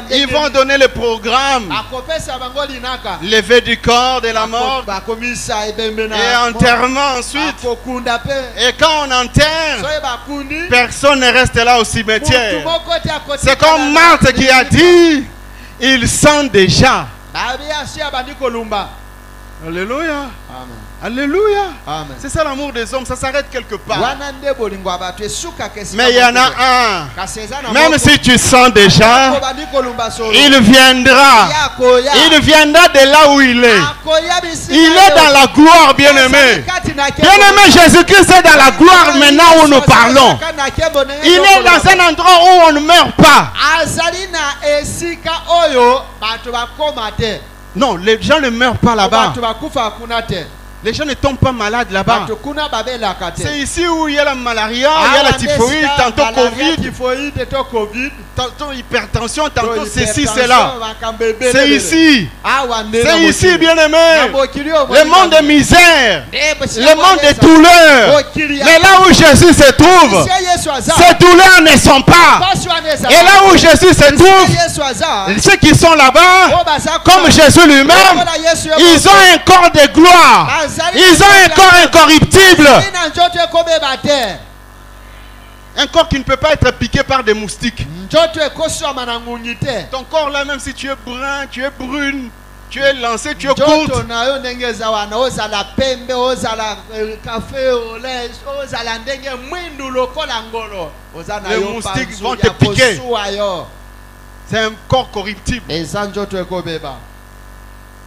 Ils vont donner le programme, lever du corps de la mort et enterrement ensuite. Et quand on enterre, personne ne reste là au cimetière. C'est comme Marthe qui a dit: ils sont déjà. Alléluia. Amen. Alléluia. Amen. C'est ça l'amour des hommes, ça s'arrête quelque part. Mais il y en a un. Même si tu sens déjà, il viendra. Il viendra de là où il est. Il est dans la gloire, bien-aimé. Bien-aimé, Jésus-Christ est dans la gloire maintenant où nous parlons. Il est dans un endroit où on ne meurt pas. Non, les gens ne meurent pas là-bas. Les gens ne tombent pas malades là-bas. C'est ici où il y a la malaria, il y a la typhoïde, tantôt Covid, tantôt hypertension, tantôt ceci, cela. C'est ici. C'est ici, bien-aimé. Le monde de misère, le monde de douleur. Mais là où Jésus se trouve, ces douleurs ne sont pas. Et là où Jésus se trouve, ceux qui sont là-bas, comme Jésus lui-même, ils ont un corps de gloire. Ils ont un corps incorruptible. Un corps qui ne peut pas être piqué par des moustiques. Ton corps là, même si tu es brun, tu es brune, tu es lancé, tu es courte, les moustiques vont te piquer. C'est un corps corruptible.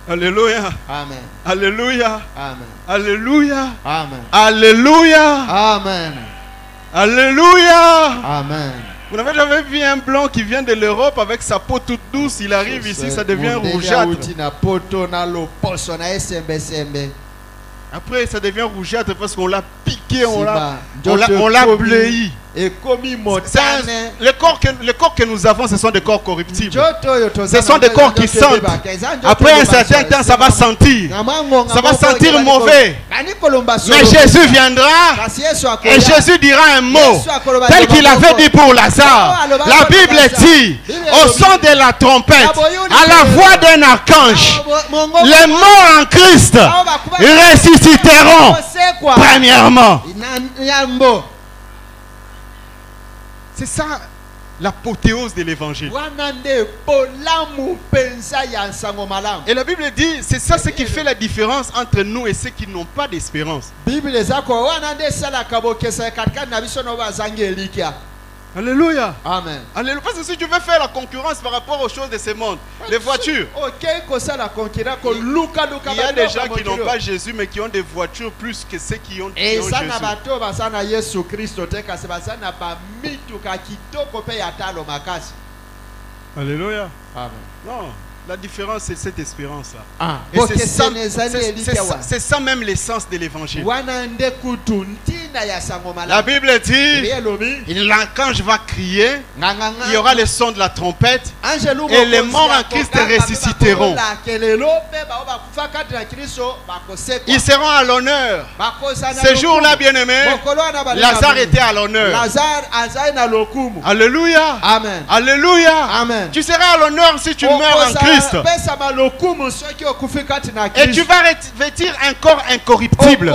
Alléluia. Amen. Alléluia. Amen. Alléluia. Amen. Alléluia. Amen. Alléluia. Amen. Vous n'avez jamais vu un blanc qui vient de l'Europe avec sa peau toute douce, il arrive ici, ça devient rougeâtre. Après, ça devient rougeâtre parce qu'on l'a piqué, on l'a bléi. Le corps que nous avons, ce sont des corps corruptibles. Ce sont des corps qui sentent. Après un certain temps, ça va sentir. Ça va sentir mauvais. Mais Jésus viendra et Jésus dira un mot tel qu'il avait dit pour Lazare. La Bible dit, au son de la trompette, à la voix d'un archange, les morts en Christ ressusciteront premièrement. C'est ça l'apothéose de l'évangile. Et la Bible dit, c'est ça ce qui fait la différence entre nous et ceux qui n'ont pas d'espérance. Alléluia. Amen. Alléluia. Parce que si tu veux faire la concurrence par rapport aux choses de ce monde, les voitures. Il y a des gens qui n'ont pas Jésus mais qui ont des voitures plus que ceux qui ont Jésus. Alléluia. Amen. Non. La différence, c'est cette espérance-là. Et c'est ça même l'essence de l'évangile. La Bible dit, l'archange va crier, il y aura le son de la trompette, et les morts en Christ ressusciteront. Ils seront à l'honneur. Ce jour-là, bien-aimé, Lazare était à l'honneur. Alléluia. Amen. Alléluia. Amen. Tu seras à l'honneur si tu meurs en Christ. Et tu vas revêtir un corps incorruptible.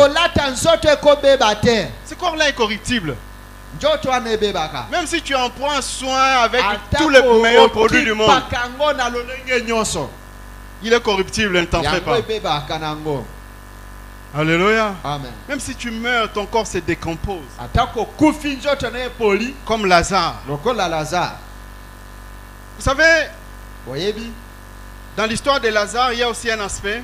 Ce corps-là est incorruptible. Même si tu en prends soin avec tous les meilleurs produits du monde, il est corruptible, ne t'en fais pas. Alléluia. Amen. Même si tu meurs, ton corps se décompose. Comme Lazare. Vous savez, dans l'histoire de Lazare, il y a aussi un aspect.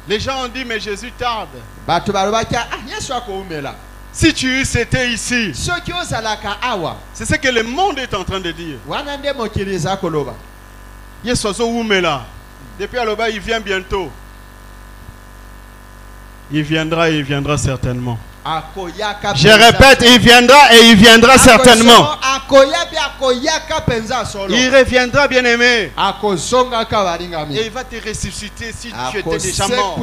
Les gens ont dit, mais Jésus tarde. Si tu eussent été ici, c'est ce que le monde est en train de dire. Depuis Aloba, il vient bientôt. Il viendra et il viendra certainement. Je répète, il viendra et il viendra certainement. Il reviendra, bien-aimé. Et il va te ressusciter si tu étais déjà mort.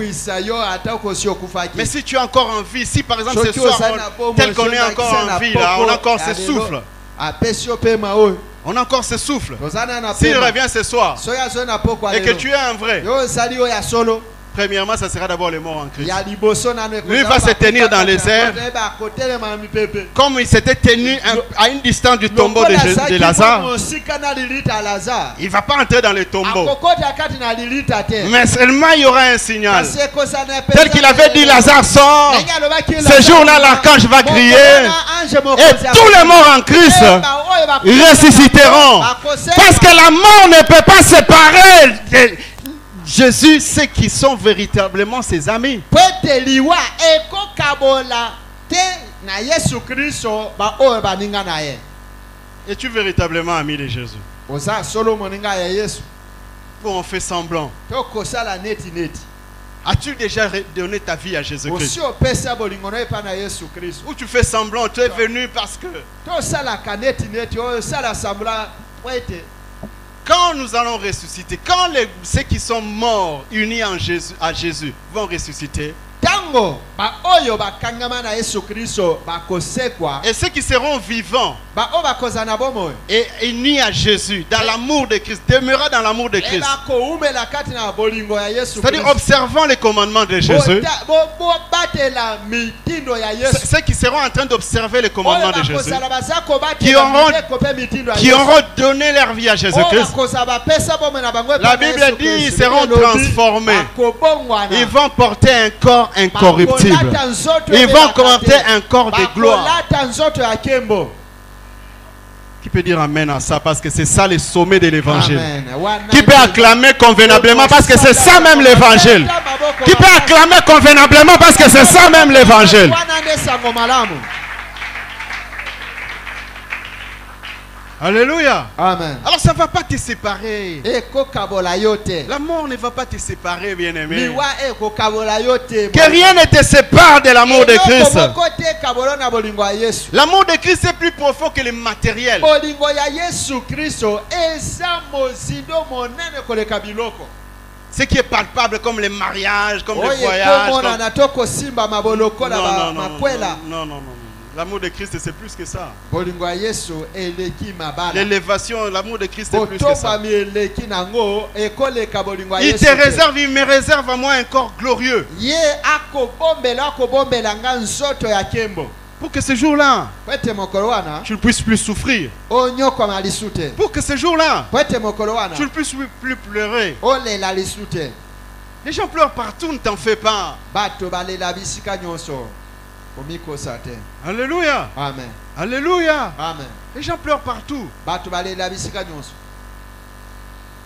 Mais si tu es encore en vie, si par exemple ce soir, tel qu'on est encore en vie, là, on a encore ce souffle. On a encore ce souffle. S'il revient ce soir et que tu es un vrai, premièrement, ça sera d'abord les morts en Christ. Lui va se tenir dans les airs comme il s'était tenu à une distance du tombeau de Lazare. Il ne va pas entrer dans le tombeau. Mais seulement il y aura un signal. Tel qu'il avait dit, Lazare sort. Ce jour-là, l'archange va crier. Et tous les morts en Christ ressusciteront. Parce que la mort ne peut pas séparer Jésus, ceux qui sont véritablement ses amis. Es-tu véritablement ami de Jésus? Ou on fait semblant? As-tu déjà donné ta vie à Jésus-Christ? Ou tu fais semblant, tu es venu parce que... Quand nous allons ressusciter, quand ceux qui sont morts, unis à Jésus, vont ressusciter, et ceux qui seront vivants et unis à Jésus, dans l'amour de Christ, demeurera dans l'amour de Christ. C'est-à-dire observant les commandements de Jésus. Ceux qui seront en train d'observer les commandements de Jésus, qui auront donné leur vie à Jésus-Christ. La Bible dit ils seront transformés. Ils vont porter un corps incorruptible. Ils vont porter un corps de gloire. peut dire amen à ça parce que c'est ça le sommet de l'évangile? Qui peut acclamer convenablement parce que c'est ça même l'évangile? Qui peut acclamer convenablement parce que c'est ça même l'évangile? Alléluia. Amen. Alors ça ne va pas te séparer. La mort ne va pas te séparer, bien-aimé. Que rien ne te sépare de l'amour de Christ. L'amour de Christ est plus profond que le matériel. Ce qui est palpable comme les mariages, comme les voyages. Non. L'amour de Christ, c'est plus que ça. L'élévation, l'amour de Christ, c'est plus que ça. Il te réserve, il me réserve à moi un corps glorieux. Pour que ce jour-là, tu ne puisses plus souffrir. Pour que ce jour-là, tu ne puisses plus pleurer. Les gens pleurent partout, ne t'en fais pas. Alléluia. Amen. Alléluia. Amen. Les gens pleurent partout.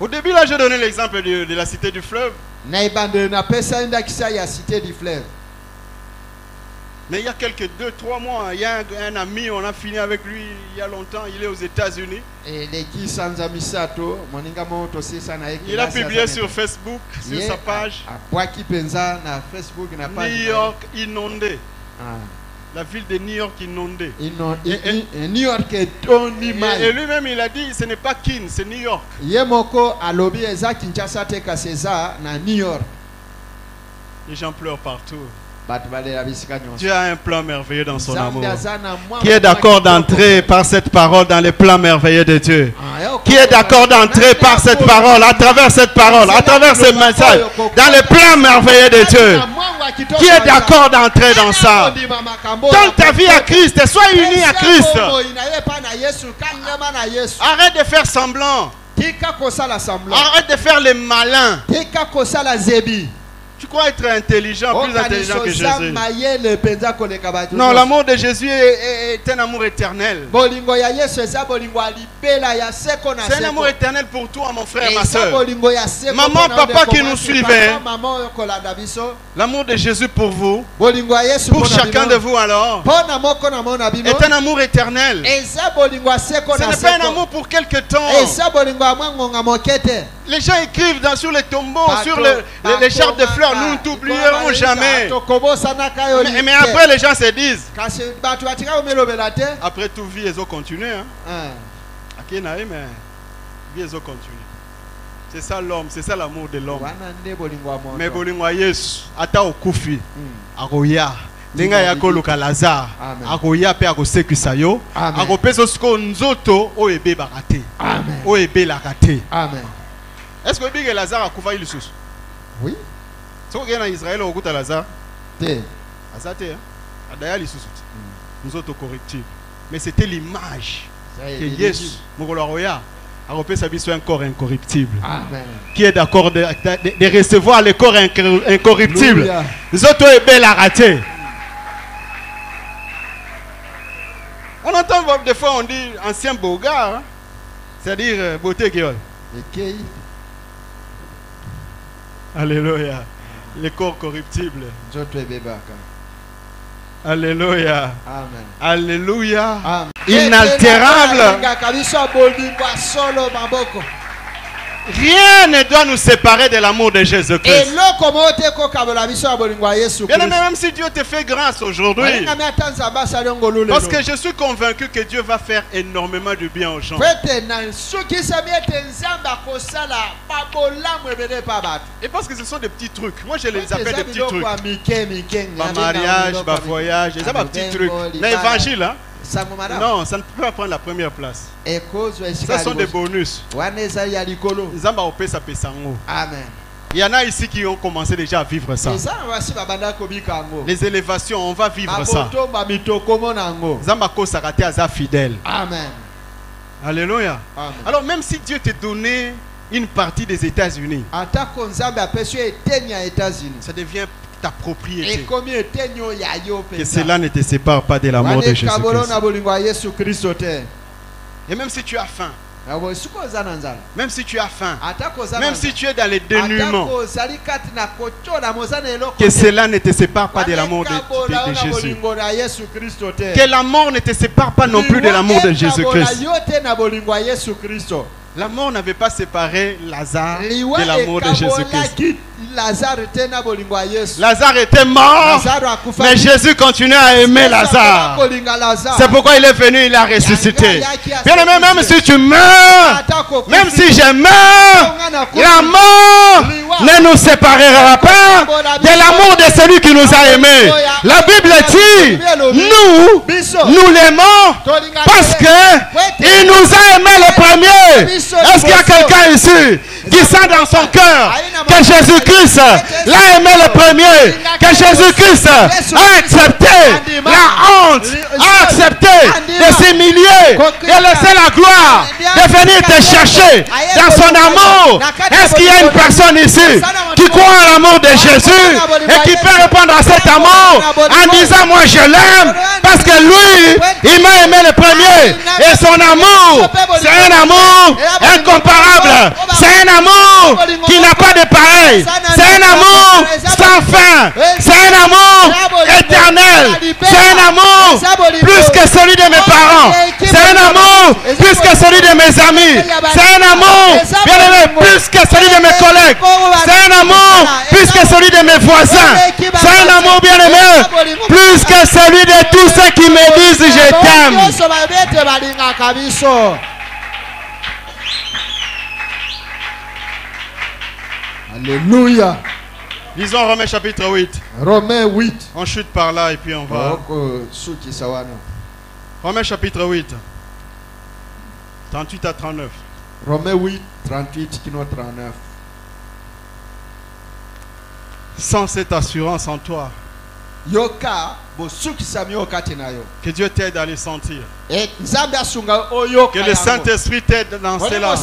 Au début, là, j'ai donné l'exemple de la cité du fleuve. Mais il y a quelques 2-3 mois, il y a un ami, on a fini avec lui il y a longtemps, il est aux États-Unis. Il a publié sur Facebook, sur sa page, New York inondé. La ville de New York inondée. Et lui-même, il a dit, ce n'est pas Kin, c'est New York. Les gens pleurent partout. Dieu a un plan merveilleux dans son amour. Qui est d'accord d'entrer par cette parole dans les plans merveilleux de Dieu? Qui est d'accord d'entrer par cette parole, à travers cette parole, à travers ce message, dans les plans merveilleux de Dieu? Qui est d'accord d'entrer dans ça? Donne ta vie à Christ et sois uni à Christ. Arrête de faire semblant. Arrête de faire les malins. Tu crois être intelligent, plus intelligent que Jésus? Non, l'amour de Jésus est un amour éternel. C'est un amour éternel pour toi, mon frère, ma soeur. Maman, papa qui nous suivent. L'amour de Jésus pour vous, pour chacun de vous alors, est un amour éternel. Ce n'est pas un amour pour quelque temps. Les gens écrivent sur les tombeaux, sur les charpes de fleurs, nous ne t'oublierons jamais. Mais après, les gens se disent, après tout, vie, ils ont continué. C'est ça l'homme, c'est ça l'amour de l'homme. Mais bolingwa Yesu, ata okufi, akoya. Nenga yako luka Lazare, akoya pe akosekisa yo, akopesa siko nzoto oyebe bakate. Oyebe lakate. Amen. Est-ce que Big Lazare a couvert le sous? Oui. Si vous en Israël, on goûte à Lazare. Azate, d'ailleurs, les sous. Nous autres correctifs. Mais c'était l'image que Yes, Mugoloya, a repéré sa vie sur un corps incorruptible. Amen. Qui est d'accord de recevoir le corps incorruptible. Nous autres, est belle à rater. On entend des fois, on dit ancien beau gars, c'est-à-dire beauté gueule. Alléluia. Le corps corruptible. Alléluia. Amen. Alléluia. Amen. Inaltérable. Rien ne doit nous séparer de l'amour de Jésus-Christ. Bien, même si Dieu te fait grâce aujourd'hui, parce que je suis convaincu que Dieu va faire énormément de bien aux gens. Et parce que ce sont des petits trucs. Moi, je les appelle des petits trucs. Pas mariage, pas voyage, c'est des petits trucs. L'évangile, hein? Non, ça ne peut pas prendre la première place. Ça sont des bonus. Amen. Il y en a ici qui ont commencé déjà à vivre ça. Les élévations, on va vivre ça. Fidèle. Amen. Alléluia. Amen. Alors même si Dieu t'a donné une partie des États-Unis, ça devient ta propriété. Que cela ne te sépare pas de l'amour de Jésus-Christ. Et même si tu as faim, même si tu as faim, même si tu es dans les dénûments, que cela ne te sépare pas de l'amour de Jésus. Que la mort ne te sépare pas non plus de l'amour de Jésus-Christ. La mort n'avait pas séparé Lazare de l'amour de Jésus-Christ. Lazare était mort, mais Jésus continuait à aimer Lazare. C'est pourquoi il est venu, il a ressuscité. Bien aimé, même si tu meurs, même si je meurs, la mort ne nous séparera pas de l'amour de celui qui nous a aimés. La Bible dit, nous l'aimons parce qu'il nous a aimés le premier. Est-ce qu'il y a quelqu'un ici qui sent dans son cœur que Jésus-Christ l'a aimé le premier, que Jésus-Christ a accepté la honte, a accepté de s'humilier, de laisser la gloire, de venir te chercher dans son amour? Est-ce qu'il y a une personne ici qui croit à l'amour de Jésus et qui peut répondre à cet amour en disant moi je l'aime parce que lui, il m'a aimé le premier et son amour, c'est un amour incomparable, c'est un amour qui n'a pas de pareil, c'est un amour sans fin, c'est un amour éternel, c'est un amour plus que celui de mes parents, c'est un amour plus que celui de mes amis, c'est un amour bien aimé plus que celui de mes collègues, c'est un amour plus que celui de mes voisins, c'est un amour bien aimé plus que celui de tous ceux qui me disent je t'aime. Alléluia. Lisons Romains chapitre 8. Romains 8. On chute par là et puis on va. Romains chapitre 8. 38 à 39. Romains 8, 38, 39. Sans cette assurance en toi, que Dieu t'aide à les sentir. Que le Saint-Esprit t'aide dans cela.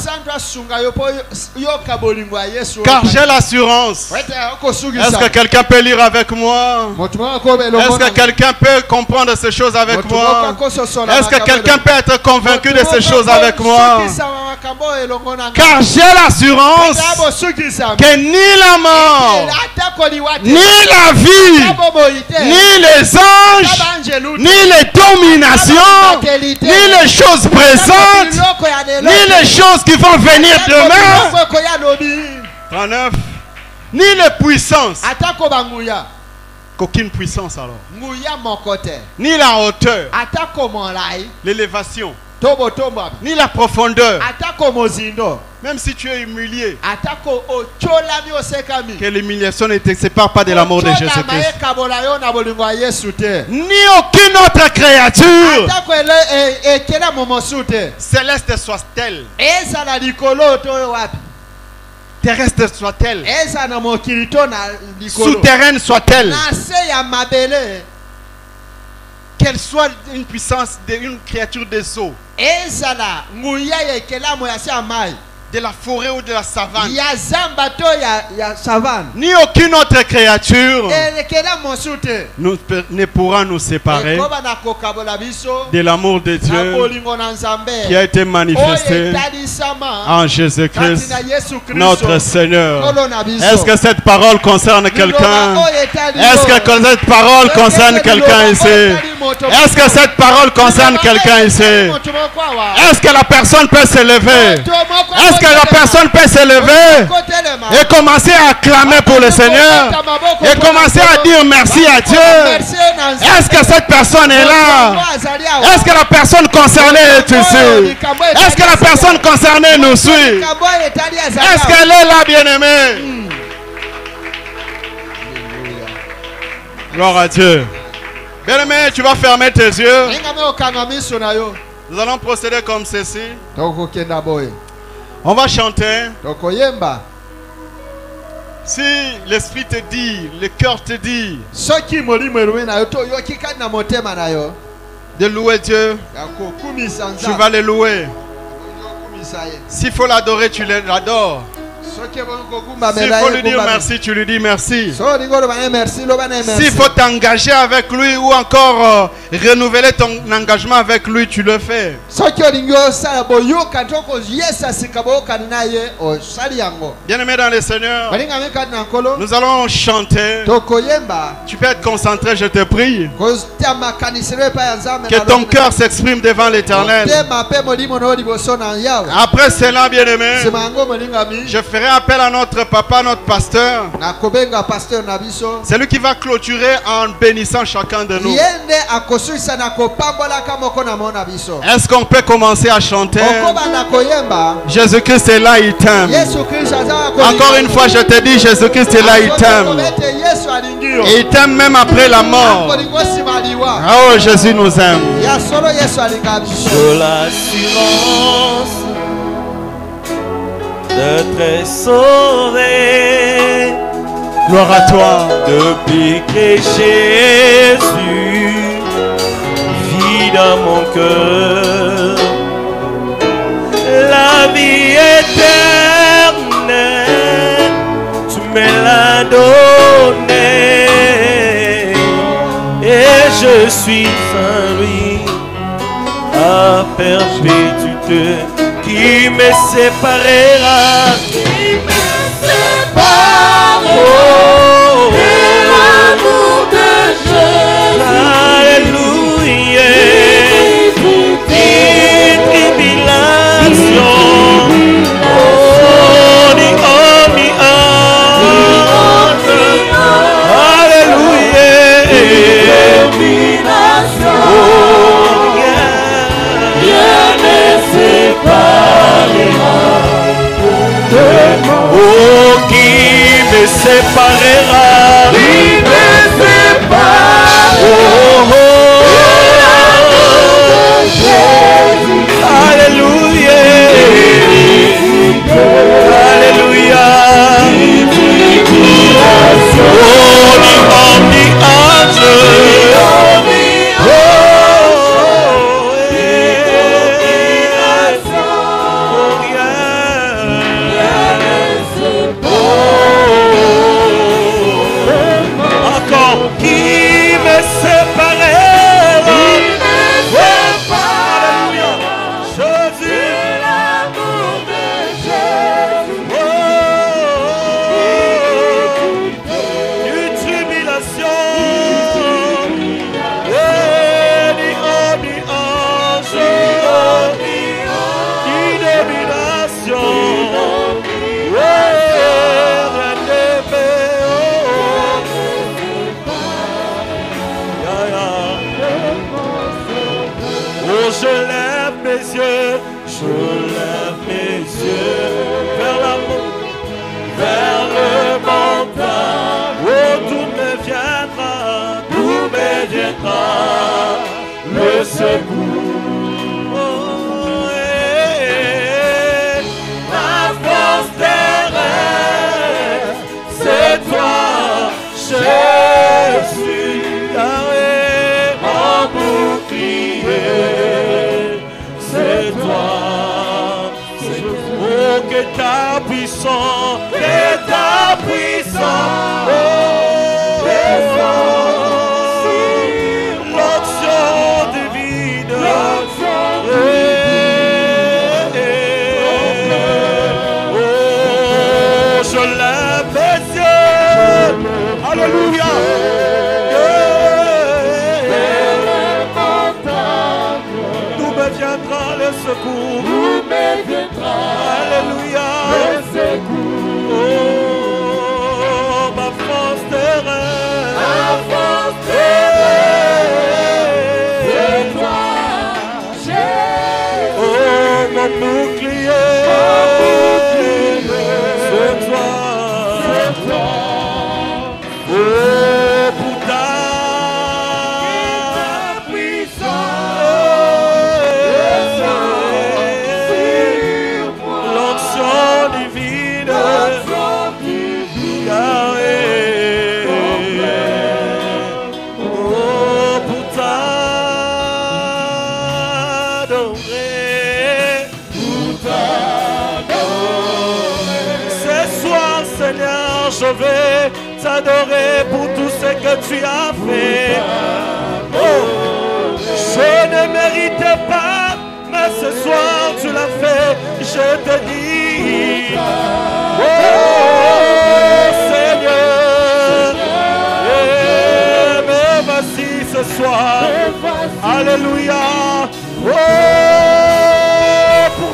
Car j'ai l'assurance. Est-ce que quelqu'un peut lire avec moi? Est-ce que quelqu'un peut comprendre ces choses avec moi? Est-ce que quelqu'un peut être convaincu de ces choses avec moi? Car j'ai l'assurance que ni la mort, ni la vie, ni les anges, ni les dominations, ni les choses présentes, ni les choses qui vont venir demain, 39, ni les puissances, qu'aucune puissance alors, ni la hauteur, l'élévation, ni la profondeur, même si tu es humilié, que l'humiliation ne te sépare pas de l'amour de Jésus-Christ. Ni aucune autre créature céleste soit-elle, terrestre soit-elle, souterraine soit-elle, qu'elle soit une puissance d'une créature des eaux, de la forêt ou de la savane, ni aucune autre créature ne pourra nous séparer de l'amour de Dieu qui a été manifesté en Jésus-Christ, notre Seigneur. Est-ce que cette parole concerne quelqu'un? Est-ce que cette parole concerne quelqu'un ici? Est-ce que cette parole concerne quelqu'un ici? Est-ce que la personne peut se lever? Est-ce que la personne peut se lever et commencer à acclamer pour le Seigneur et commencer à dire merci à Dieu? Est-ce que cette personne est là? Est-ce que la personne concernée est ici? Est-ce que la personne concernée nous suit? Est-ce qu'elle est là, bien-aimée? Gloire à Dieu. Bien-aimé, tu vas fermer tes yeux. Nous allons procéder comme ceci. On va chanter. Si l'esprit te dit, le cœur te dit de louer Dieu, tu vas le louer. S'il faut l'adorer, tu l'adores. S'il faut lui dire merci, tu lui dis merci. S'il faut t'engager avec lui ou encore renouveler ton engagement avec lui, tu le fais. Bien-aimé dans le Seigneur, nous allons chanter. Tu peux être concentré, je te prie. Que ton cœur s'exprime devant l'Éternel. Après cela, bien-aimé, je ferai appel à notre papa, notre pasteur. C'est lui qui va clôturer en bénissant chacun de nous. Est-ce qu'on peut commencer à chanter? Jésus-Christ est là, il t'aime. Encore une fois, je te dis, Jésus-Christ est là, il t'aime. Et il t'aime même après la mort. Oh, Jésus nous aime. Sur l'assurance d'être sauvé. Gloire à toi. Depuis que Jésus vit dans mon cœur, la vie éternelle, tu me l'as donnée, et je suis sans lui à perpétuité. Qui me séparera? Qui me séparera de l'amour de Jésus? Alléluia. Des tribulations, alléluia. Oh, qui me séparera? Qui me séparera? Oh, alléluia. Alléluia. Seigneur, je vais t'adorer pour tout ce que tu as fait. Oh, je ne méritais pas, mais ce soir tu l'as fait. Je te dis, oh Seigneur, me voici ce soir. Alléluia. Oh, pour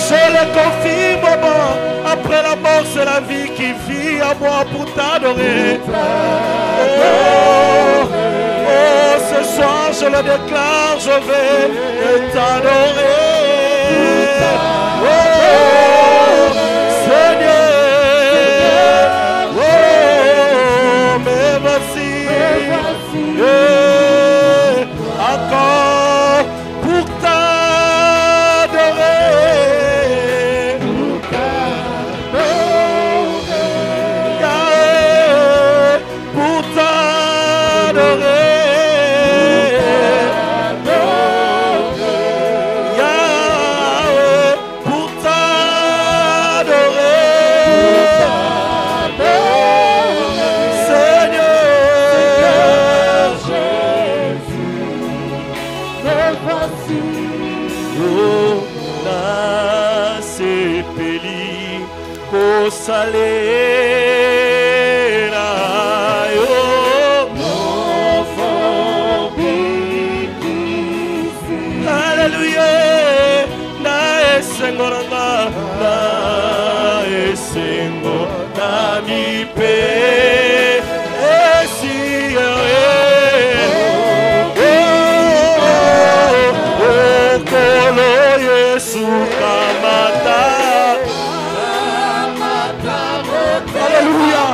je le confirme, maman. Après la mort, c'est la vie qui vit à moi pour t'adorer. Oh, ce soir, je le déclare, je vais t'adorer. Oh, Seigneur. Oh, mais voici. Encore pour t'adorer. Pour t'adorer. Pour t'adorer. Salera, Alléluia, na esengoranga, na esengo, na mi pe, kolo Yesu kamata. Alléluia.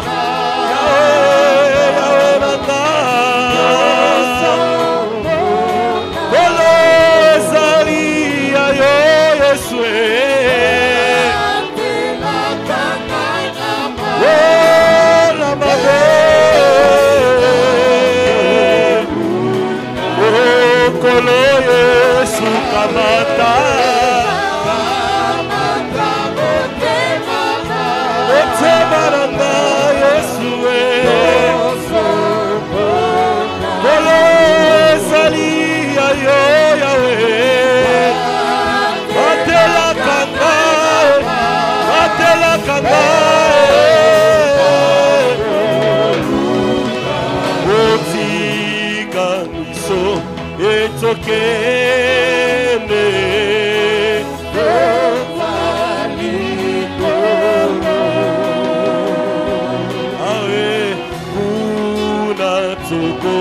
Una toko